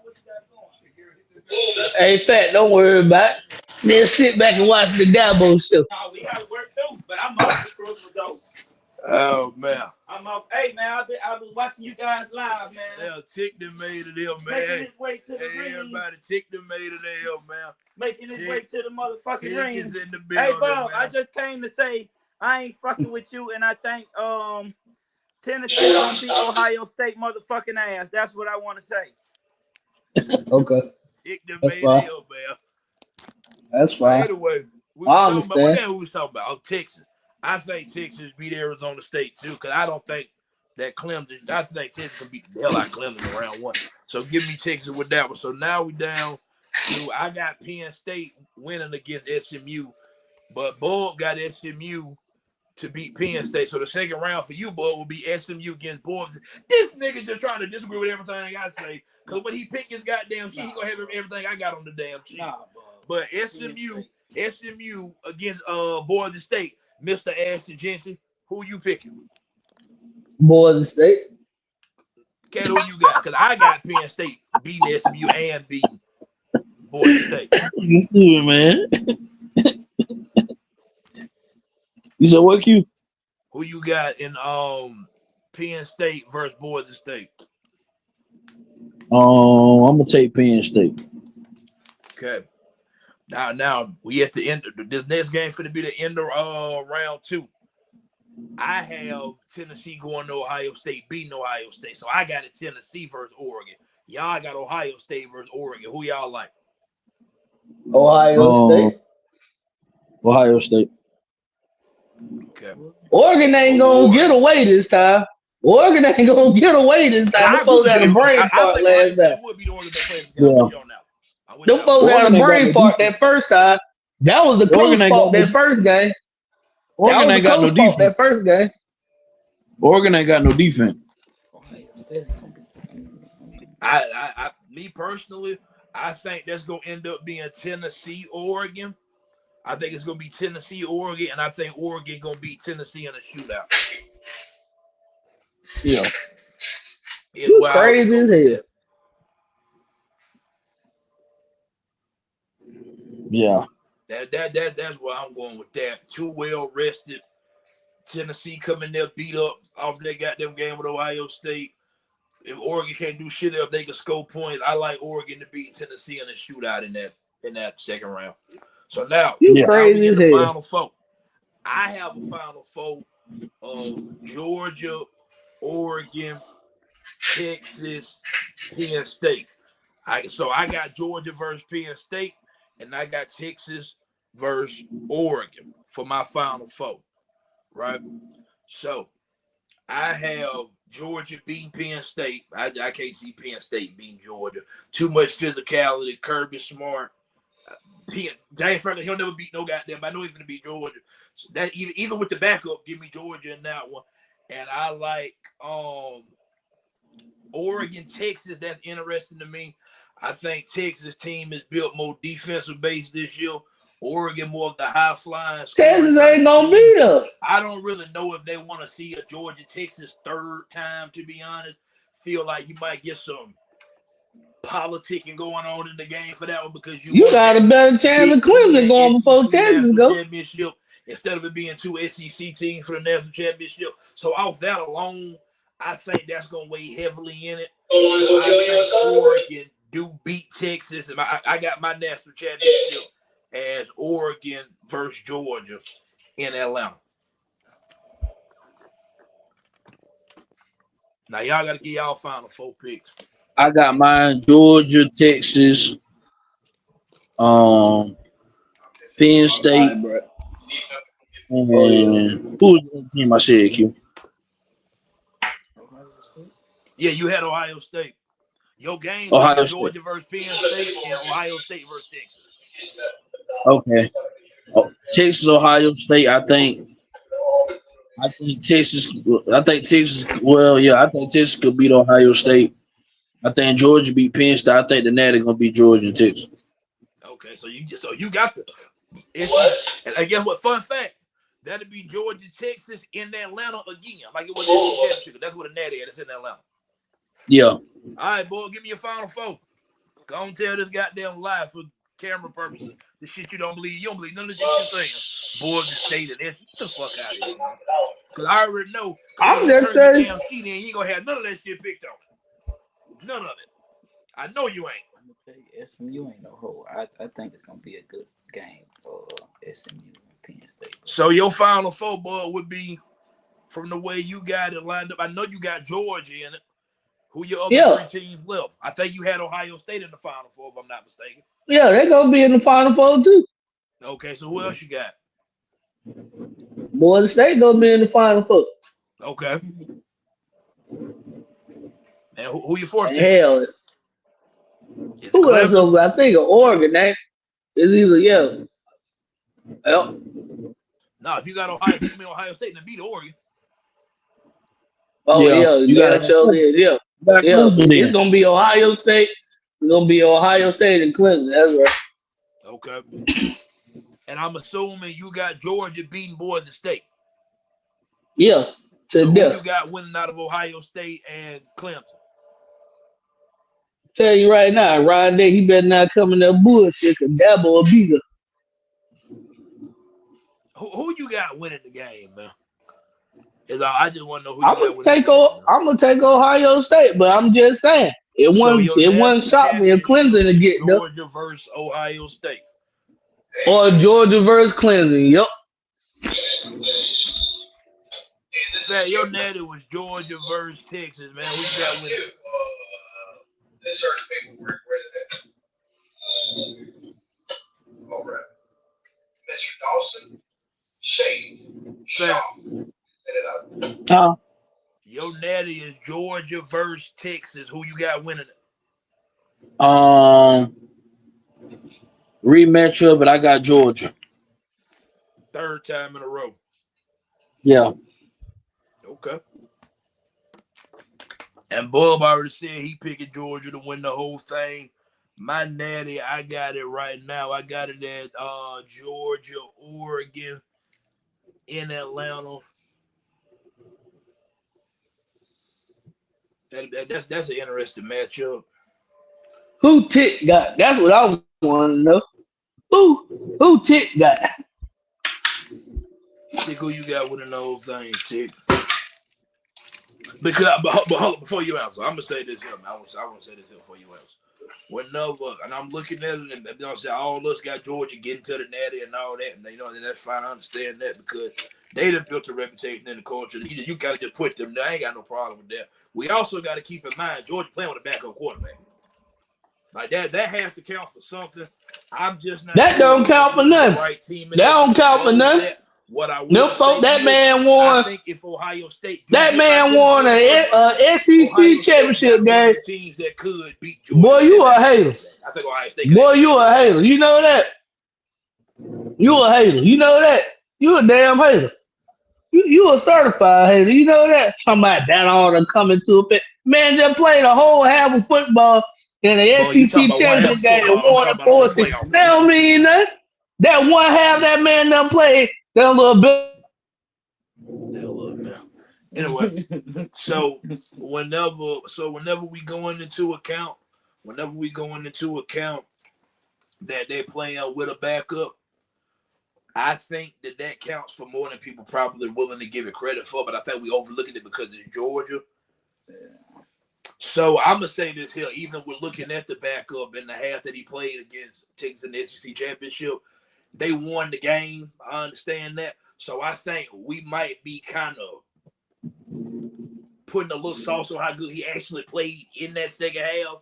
[SPEAKER 1] What you got going?
[SPEAKER 4] Hey, Fat, don't worry about it. Then sit back and watch the Dabo show.
[SPEAKER 3] No, we gotta work too, but I'm off the scrubs though.
[SPEAKER 1] Oh man.
[SPEAKER 3] I'm off. Hey man, I was watching you guys live, man.
[SPEAKER 1] Yeah, Tick done made it there,
[SPEAKER 3] Making
[SPEAKER 1] man.
[SPEAKER 3] his way to the ring.
[SPEAKER 1] Everybody, Tick done made it there, man.
[SPEAKER 3] Making his way to the motherfucking
[SPEAKER 1] Tick
[SPEAKER 3] ring.
[SPEAKER 1] is in the
[SPEAKER 3] Hey
[SPEAKER 1] building,
[SPEAKER 3] Bob,
[SPEAKER 1] man.
[SPEAKER 3] I just came to say I ain't fucking with you, and I think Tennessee gonna beat Ohio State motherfucking ass. That's what I want to say.
[SPEAKER 4] Okay.
[SPEAKER 1] Tick done
[SPEAKER 4] That's
[SPEAKER 1] made
[SPEAKER 4] fine.
[SPEAKER 1] it here, man.
[SPEAKER 4] That's
[SPEAKER 1] But
[SPEAKER 4] fine.
[SPEAKER 1] anyway, we
[SPEAKER 4] I
[SPEAKER 1] was talking about what
[SPEAKER 4] understand.
[SPEAKER 1] game we was talking about? Oh, Texas. I think Texas beat Arizona State too, because I don't think that Clemson. I think Texas can beat the hell out of Clemson in round one. So give me Texas with that one. So now we down to I got Penn State winning against SMU, but Bob got SMU to beat Penn State. So the second round for you, Bob, will be SMU against Bubz. This nigga just trying to disagree with everything I say. Because when he pick his goddamn shit, he gonna have everything I got on the damn shit. But SMU against Boise State, Mr. Ashton Jensen, who you picking?
[SPEAKER 4] Boise State.
[SPEAKER 1] Cat, who you got? Because I got Penn State beating SMU and beating Boise State.
[SPEAKER 2] You stupid, man. You said what, Q?
[SPEAKER 1] Who you got in Penn State versus Boise State?
[SPEAKER 2] I'm gonna take Penn State.
[SPEAKER 1] Okay. Now we at the end of this next game for to be the end of round two. I have Tennessee going to Ohio State, beating Ohio State. So I got it Tennessee versus Oregon. Y'all got Ohio State versus Oregon. Who y'all like?
[SPEAKER 4] Ohio State.
[SPEAKER 2] Ohio State.
[SPEAKER 1] Okay.
[SPEAKER 4] Oregon ain't gonna get away this time. Oregon ain't gonna get away this time.
[SPEAKER 1] I
[SPEAKER 4] Them
[SPEAKER 1] agree
[SPEAKER 4] folks
[SPEAKER 1] with
[SPEAKER 4] had a
[SPEAKER 1] you.
[SPEAKER 4] brain
[SPEAKER 1] I
[SPEAKER 4] fart
[SPEAKER 1] think Ohio
[SPEAKER 4] last time.
[SPEAKER 1] State would be the Oregon that plays. I'm
[SPEAKER 2] Yeah.
[SPEAKER 1] with y'all now. I'm with
[SPEAKER 4] Them
[SPEAKER 1] y'all.
[SPEAKER 4] folks had
[SPEAKER 2] Oregon
[SPEAKER 4] a
[SPEAKER 2] ain't got
[SPEAKER 4] brain
[SPEAKER 2] no
[SPEAKER 4] fart
[SPEAKER 2] defense.
[SPEAKER 4] that first time. That was the
[SPEAKER 2] Oregon
[SPEAKER 4] coach
[SPEAKER 2] ain't got
[SPEAKER 4] fault
[SPEAKER 2] no
[SPEAKER 4] that first game. That
[SPEAKER 2] Oregon
[SPEAKER 4] was the
[SPEAKER 2] ain't got no
[SPEAKER 4] coach fault
[SPEAKER 2] defense.
[SPEAKER 4] that first game.
[SPEAKER 2] Oregon ain't got no defense.
[SPEAKER 3] Ohio State ain't gonna be.
[SPEAKER 1] Me personally, I think that's gonna end up being Tennessee, Oregon. I think it's gonna be Tennessee, Oregon, and I think Oregon gonna beat Tennessee in a shootout.
[SPEAKER 2] Yeah.
[SPEAKER 1] Is
[SPEAKER 4] You
[SPEAKER 1] where I would
[SPEAKER 4] crazy
[SPEAKER 1] go
[SPEAKER 4] as
[SPEAKER 1] with
[SPEAKER 4] hell.
[SPEAKER 1] that.
[SPEAKER 2] Yeah.
[SPEAKER 1] That's where I'm going with that. Too well rested. Tennessee coming there beat up off their goddamn game with Ohio State. If Oregon can't do shit if they can score points, I like Oregon to beat Tennessee in a shootout in that second round. So now
[SPEAKER 4] You
[SPEAKER 2] Yeah.
[SPEAKER 4] crazy
[SPEAKER 1] we get
[SPEAKER 4] as
[SPEAKER 1] the
[SPEAKER 4] hell.
[SPEAKER 1] final four. I have a final four of Georgia, Oregon, Texas, Penn State. I got Georgia versus Penn State, and I got Texas versus Oregon for my final four. Right? So I have Georgia beating Penn State. I can't see Penn State beating Georgia. Too much physicality. Kirby Smart. James Franklin, he'll never beat no goddamn. I know he's gonna beat Georgia. So that even with the backup, give me Georgia in that one. And I like Oregon, Texas. That's interesting to me. I think Texas team is built more defensive base this year. Oregon more of the high flying scoring
[SPEAKER 4] Texas
[SPEAKER 1] type
[SPEAKER 4] ain't
[SPEAKER 1] of
[SPEAKER 4] gonna
[SPEAKER 1] team.
[SPEAKER 4] beat us.
[SPEAKER 1] I don't really know if they want to see a Georgia Texas third time, to be honest. Feel like you might get some politicking going on in the game for that one because you
[SPEAKER 4] You
[SPEAKER 1] want
[SPEAKER 4] got
[SPEAKER 1] that
[SPEAKER 4] a better chance of
[SPEAKER 1] Big Ten
[SPEAKER 4] Clemson going before
[SPEAKER 1] SEC
[SPEAKER 4] Texas
[SPEAKER 1] national
[SPEAKER 4] go.
[SPEAKER 1] championship instead of it being two SEC teams for the national championship. So off that alone, I think that's going to weigh heavily in it. So I think Oregon do beat Texas, and I got my national championship as Oregon versus Georgia in Atlanta. Now y'all got to get y'all final four picks.
[SPEAKER 2] I got mine Georgia, Texas, Penn State,
[SPEAKER 4] Right, bro.
[SPEAKER 2] and who was the team I said, Q?
[SPEAKER 1] Yeah, you had Ohio State. Your games would be
[SPEAKER 2] Ohio State.
[SPEAKER 1] Georgia versus Penn State and Ohio State versus Texas.
[SPEAKER 2] Okay. Texas, Ohio State, I think Texas. I think Texas. Well, yeah, I think Texas could beat Ohio State. I think Georgia beat Penn State. I think the Natty gonna beat Georgia and Texas.
[SPEAKER 1] Okay, so you got the and I guess what? Fun fact: that'd be Georgia, Texas in Atlanta again, like it was the SEC championship. That's what a Natty is. It's in Atlanta.
[SPEAKER 2] Yeah.
[SPEAKER 1] All right, boy, give me your final four. Go on, tell this goddamn lie for camera purposes. The shit you don't believe. You don't believe none of the shit you're saying. Boys just stated this. Get the fuck out of here, man. Because I already know. Because when
[SPEAKER 4] I'm
[SPEAKER 1] you
[SPEAKER 4] just
[SPEAKER 1] turn your
[SPEAKER 4] saying.
[SPEAKER 1] damn sheet in, you ain't gonna have none of that shit picked on. None of it. I know you ain't.
[SPEAKER 3] I'm gonna tell you, SMU ain't no hoe. I think it's gonna be a good game for SMU and Penn State.
[SPEAKER 1] So your final four, boy, would be from the way you got it lined up. I know you got Georgia in it. Who your other
[SPEAKER 4] Yeah.
[SPEAKER 1] three teams left? I think you had Ohio State in the final four, if I'm not mistaken.
[SPEAKER 4] Yeah, they gonna be in the Final Four too.
[SPEAKER 1] Okay, so who else you got?
[SPEAKER 4] Boy, the State gonna be in the Final Four.
[SPEAKER 1] Okay. And who your fourth
[SPEAKER 4] And
[SPEAKER 1] team?
[SPEAKER 4] hell,
[SPEAKER 1] Is it
[SPEAKER 4] who else
[SPEAKER 1] Clemson?
[SPEAKER 4] over? I think of Oregon. It's either Yep.
[SPEAKER 1] No, if you got Ohio, you can be Ohio State and beat Oregon.
[SPEAKER 4] Oh
[SPEAKER 2] Yeah.
[SPEAKER 4] yeah,
[SPEAKER 2] You got
[SPEAKER 4] show is. Yeah.
[SPEAKER 2] Clemson
[SPEAKER 4] It's
[SPEAKER 2] in.
[SPEAKER 4] gonna be Ohio State. It's gonna be Ohio State and Clemson. That's right.
[SPEAKER 1] Okay. And I'm assuming you got Georgia beating Boise State.
[SPEAKER 4] Yeah.
[SPEAKER 1] So
[SPEAKER 4] To
[SPEAKER 1] who
[SPEAKER 4] death.
[SPEAKER 1] you got winning out of Ohio State and Clemson?
[SPEAKER 4] Tell you right now, Ryan Day, he better not come in that bullshit because Dabo will beat her.
[SPEAKER 1] Who you got winning the game, man? I just want to know who
[SPEAKER 4] I'm
[SPEAKER 1] you got winning the game.
[SPEAKER 4] I'm gonna take Ohio State, but I'm just saying it
[SPEAKER 1] So your
[SPEAKER 4] wouldn't
[SPEAKER 1] national
[SPEAKER 4] shock me if Clemson to
[SPEAKER 1] championship is
[SPEAKER 4] get there.
[SPEAKER 1] Georgia versus Ohio State.
[SPEAKER 4] Or Georgia versus Clemson. Yep.
[SPEAKER 1] Man, your natty was Georgia versus Texas, man. Who you got winning?
[SPEAKER 5] Mr. Dawson, Shade,
[SPEAKER 1] Fam,
[SPEAKER 2] Huh?
[SPEAKER 1] Your natty is Georgia versus Texas. Who you got winning it?
[SPEAKER 2] Rematch of it. I got Georgia.
[SPEAKER 1] Third time in a row.
[SPEAKER 2] Yeah.
[SPEAKER 1] Okay. And Bub already said he picking Georgia to win the whole thing. My natty, I got it right now. I got it at Georgia, Oregon, in Atlanta. That's an interesting matchup.
[SPEAKER 4] Who Tick got? That's what I want to know. Who Tick got?
[SPEAKER 1] Tick, who you got winning the whole thing, Tick? Because but before you answer, I'm gonna say this here. I want to say this here before you answer. Whenever, and I'm looking at it, and you know, say all of us got Georgia getting to the natty and all that, and you know, and that's fine. I understand that because they done built a reputation in the culture. You gotta just put them there. I ain't got no problem with that. We also got to keep in mind Georgia playing with a backup quarterback. Like that has to count for something. I'm just not
[SPEAKER 4] That
[SPEAKER 1] sure
[SPEAKER 4] don't count for
[SPEAKER 1] the
[SPEAKER 4] nothing.
[SPEAKER 1] right team.
[SPEAKER 4] That don't count for nothing.
[SPEAKER 1] That. What I will
[SPEAKER 4] Them folk, that man won.
[SPEAKER 1] I think if Ohio State
[SPEAKER 4] that man won a SEC championship game.
[SPEAKER 1] Teams that could beat Georgia.
[SPEAKER 4] Boy, you a hater.
[SPEAKER 1] I think Ohio State.
[SPEAKER 4] Boy, you a hater. You know that. You a hater. You know that. You a damn hater. You a certified hater. You know that. Talking about that all to come into a bit. Man, just played a whole half of football in the SEC championship game and won the 4-6. That don't mean nothing. That one half that man done played, that little bit.
[SPEAKER 1] Anyway, so whenever we going into account that they're playing with a backup, I think that counts for more than people probably willing to give it credit for. But I think we overlooking it because it's Georgia. Yeah. So I'm gonna say this here, even with looking at the backup in the half that he played against Texas in the SEC championship, they won the game. I understand that. So I think we might be kind of putting a little sauce on how good he actually played in that second half,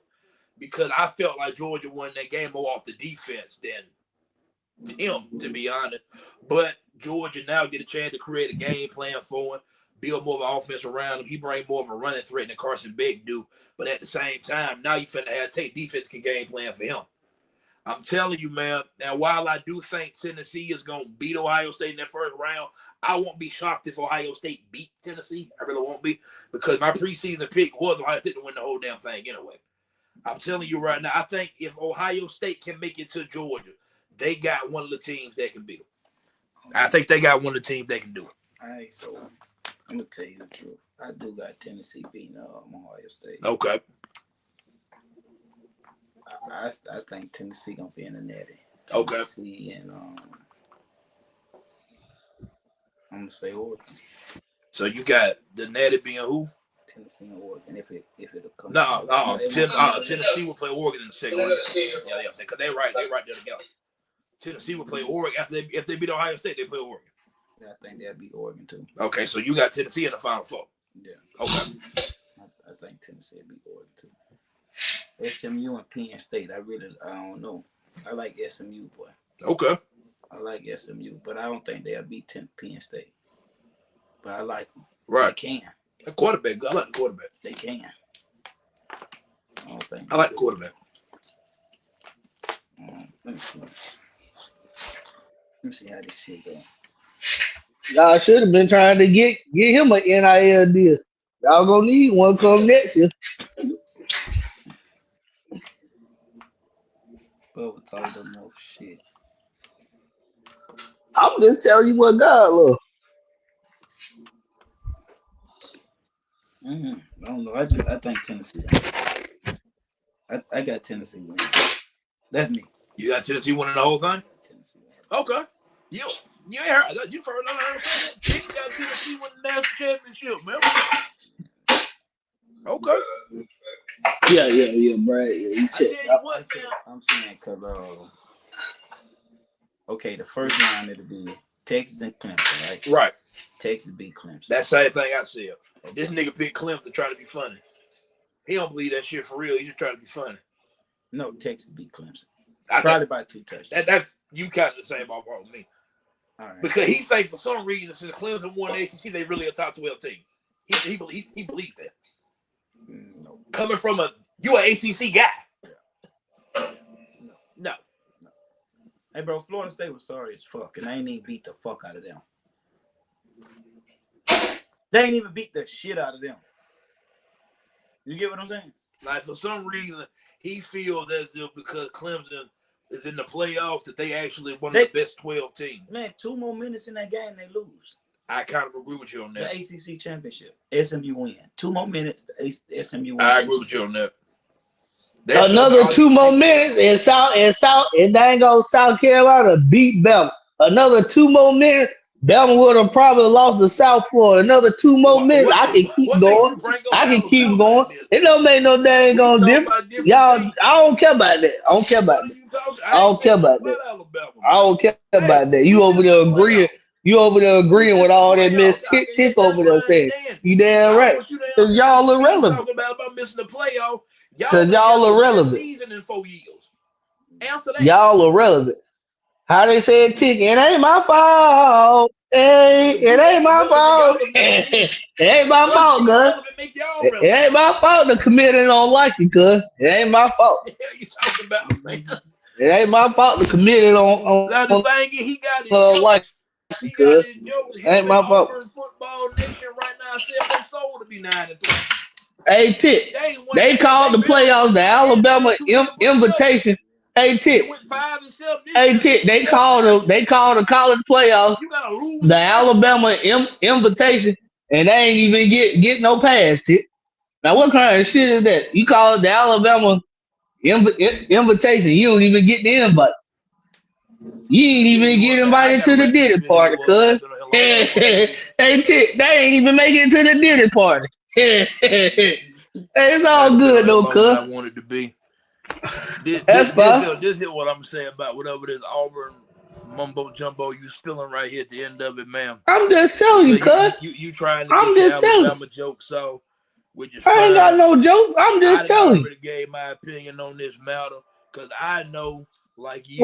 [SPEAKER 1] because I felt like Georgia won that game more off the defense than him, to be honest. But Georgia now get a chance to create a game plan for him, build more of an offense around him. He bring more of a running threat than Carson Beck do. But at the same time, now you finna have take defense can game plan for him. I'm telling you, man. Now, while I do think Tennessee is going to beat Ohio State in that first round, I won't be shocked if Ohio State beat Tennessee. I really won't be, because my preseason pick was Ohio State to win the whole damn thing anyway. I'm telling you right now, I think if Ohio State can make it to Georgia, they got one of the teams that can beat them. I think they got one of the teams that can do it.
[SPEAKER 3] All right, so I'm going to tell you the truth. I do got Tennessee beating Ohio State.
[SPEAKER 1] Okay.
[SPEAKER 3] I think Tennessee gonna be in the natty.
[SPEAKER 1] Okay.
[SPEAKER 3] Tennessee and I'm gonna say Oregon.
[SPEAKER 1] So you got the natty being who?
[SPEAKER 3] Tennessee and Oregon. If it'll come.
[SPEAKER 1] Tennessee will play Oregon in the second round. Yeah, because they right there together. Tennessee will play Oregon if they beat Ohio State. They play Oregon.
[SPEAKER 3] Yeah, I think they'll beat Oregon too.
[SPEAKER 1] Okay, so you got Tennessee in the Final Four.
[SPEAKER 3] Yeah.
[SPEAKER 1] Okay.
[SPEAKER 3] I think Tennessee will beat Oregon too. SMU and Penn State, I don't know. I like SMU, boy.
[SPEAKER 1] Okay.
[SPEAKER 3] I like SMU, but I don't think they'll beat Penn State. But I like them.
[SPEAKER 1] Right.
[SPEAKER 3] They can.
[SPEAKER 1] The quarterback. I like the quarterback.
[SPEAKER 3] They can.
[SPEAKER 1] I like the quarterback.
[SPEAKER 3] Let me see how this shit go.
[SPEAKER 4] Y'all should have been trying to get him an NIL deal. Y'all gonna need one come next year.
[SPEAKER 3] Bubz told them no shit.
[SPEAKER 4] I'm just telling you what God loves.
[SPEAKER 3] I don't know. I think Tennessee wins. I got Tennessee winning. That's me.
[SPEAKER 1] You got Tennessee winning the whole thing?
[SPEAKER 3] Tennessee winning.
[SPEAKER 1] Okay. You ain't heard. You first heard that. King got Tennessee winning the national championship, man. Okay.
[SPEAKER 4] Yeah, Brad. Yeah, you check.
[SPEAKER 3] I'm saying because okay, the first round it'll be Texas and Clemson, right?
[SPEAKER 1] Right.
[SPEAKER 3] Texas beat Clemson.
[SPEAKER 1] That same thing I said. And this nigga picked Clemson trying to be funny. He don't believe that shit for real. He just trying to be funny.
[SPEAKER 3] No, Texas beat Clemson.
[SPEAKER 1] I
[SPEAKER 3] Probably by 2 touchdowns.
[SPEAKER 1] That you kind of the same ballpark with me.
[SPEAKER 3] All right.
[SPEAKER 1] Because he say for some reason since Clemson won the ACC, they really a top 12 team. He believed that.
[SPEAKER 3] No.
[SPEAKER 1] Coming from you an ACC guy. No.
[SPEAKER 3] Hey, bro, Florida State was sorry as fuck, and they ain't even beat the fuck out of them. They ain't even beat the shit out of them. You get what I'm saying?
[SPEAKER 1] Like, for some reason, he feels as if because Clemson is in the playoffs that they actually one of the best 12 teams.
[SPEAKER 3] Man, 2 more minutes in that game, they lose.
[SPEAKER 1] I kind of agree with you on that.
[SPEAKER 3] The ACC championship, SMU win. 2 more minutes, SMU win.
[SPEAKER 1] I agree with you on that.
[SPEAKER 4] Another 2 more minutes and dang old South Carolina beat Bama. Another 2 more minutes, Bama would have probably lost to South Florida. Another 2 more minutes, I can keep going. It don't make no dang on difference. Y'all, I don't care about that. I don't care about that. I don't care about that. You over there agreeing. You over there agreeing with all that Miss Tick over there saying. You damn right. Because y'all irrelevant.
[SPEAKER 1] About missing the playoff.
[SPEAKER 4] Because y'all irrelevant.
[SPEAKER 1] Season in 4 years. Answer that.
[SPEAKER 4] Y'all irrelevant. How they said Tick, it ain't my fault. Hey, it ain't my fault. It ain't my fault, cuz. It ain't my fault the committee don't like you, cuz. It ain't my fault.
[SPEAKER 1] What the hell you talking about, man?
[SPEAKER 4] It ain't my fault the committee don't
[SPEAKER 1] now the thing is, he got his
[SPEAKER 4] like you, cuz.
[SPEAKER 1] It ain't my fault. Football nation right now said they sold to be 9-3.
[SPEAKER 4] Hey, Tick, they called the playoffs the Alabama invitation. Hey, Tick. Hey, Tick, they called the college playoffs the Alabama invitation, and they ain't even get no pass, Tick. Now, what kind of shit is that? You call it the Alabama invitation, you don't even get the invite. You ain't even get invited to the Diddy party, cuz. Hey, Tick, they ain't even make it to the Diddy party. It's all good though, cuz.
[SPEAKER 1] I wanted to be. This is what I'm saying about whatever this Auburn mumbo jumbo you spilling right here at the end of it, man.
[SPEAKER 4] I'm just telling you, cuz.
[SPEAKER 1] You trying to get the Alabama jokes off, which is
[SPEAKER 4] I ain't got no jokes. I'm just telling you. I
[SPEAKER 1] already gave my opinion on this matter because I know, like you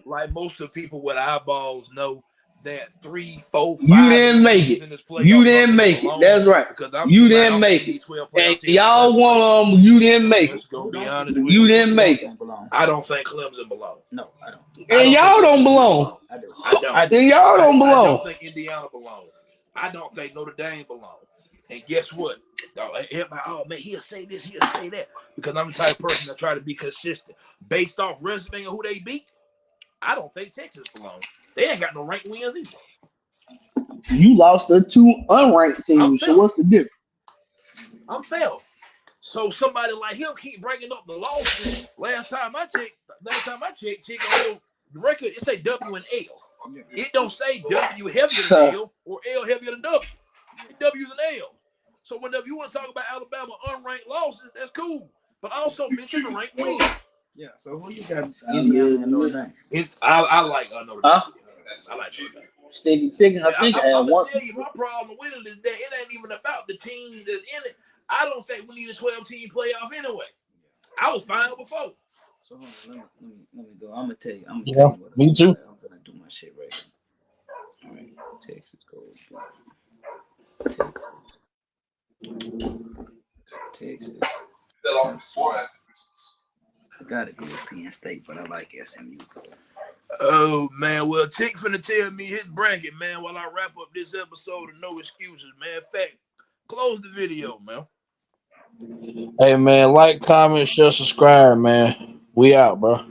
[SPEAKER 1] like most of the people with eyeballs know that 3, 4, 5
[SPEAKER 4] you didn't make it. You didn't make it. That's right. You didn't make it. And y'all want them. You didn't make it.
[SPEAKER 1] Be honest with
[SPEAKER 4] you didn't make it.
[SPEAKER 1] I don't think Clemson belongs.
[SPEAKER 3] No, I don't.
[SPEAKER 4] And y'all don't belong.
[SPEAKER 1] I do.
[SPEAKER 4] And y'all don't belong.
[SPEAKER 1] I don't think Indiana belongs. I don't think Notre Dame belongs. And guess what? Everybody, oh man, he'll say this, he'll say that. Because I'm the type of person that try to be consistent. Based off resume and who they beat, I don't think Texas belongs. They ain't got no ranked wins either.
[SPEAKER 4] You lost to 2 unranked teams, so what's the difference?
[SPEAKER 1] I'm failed. So somebody like him keep bringing up the losses. Last time I checked, check on the record, it say W and L. It don't say W heavier than L or L heavier than W. W's and L. So whenever you want to talk about Alabama unranked losses, that's cool. But also mention the ranked wins.
[SPEAKER 3] Yeah, so who you got? Indiana and Notre Dame.
[SPEAKER 1] I like Notre Dame. I like Notre Dame.
[SPEAKER 4] Sticky chicken, I think I had one.
[SPEAKER 1] Tell you, my problem with it is that it ain't even about the team that's in it. I don't think we need a 12-team playoff anyway. I was fine before.
[SPEAKER 3] So hold on, let me go. I'm gonna tell you.
[SPEAKER 4] Me too.
[SPEAKER 3] I'm gonna do my shit right here. All right, Texas goes. Texas. I gotta go with Penn State, but I like SMU.
[SPEAKER 1] Oh man, well, Tick finna tell me his bracket, man, while I wrap up this episode of No Excuses, man. In fact, close the video, man.
[SPEAKER 2] Hey man, like, comment, share, subscribe, man. We out, bro.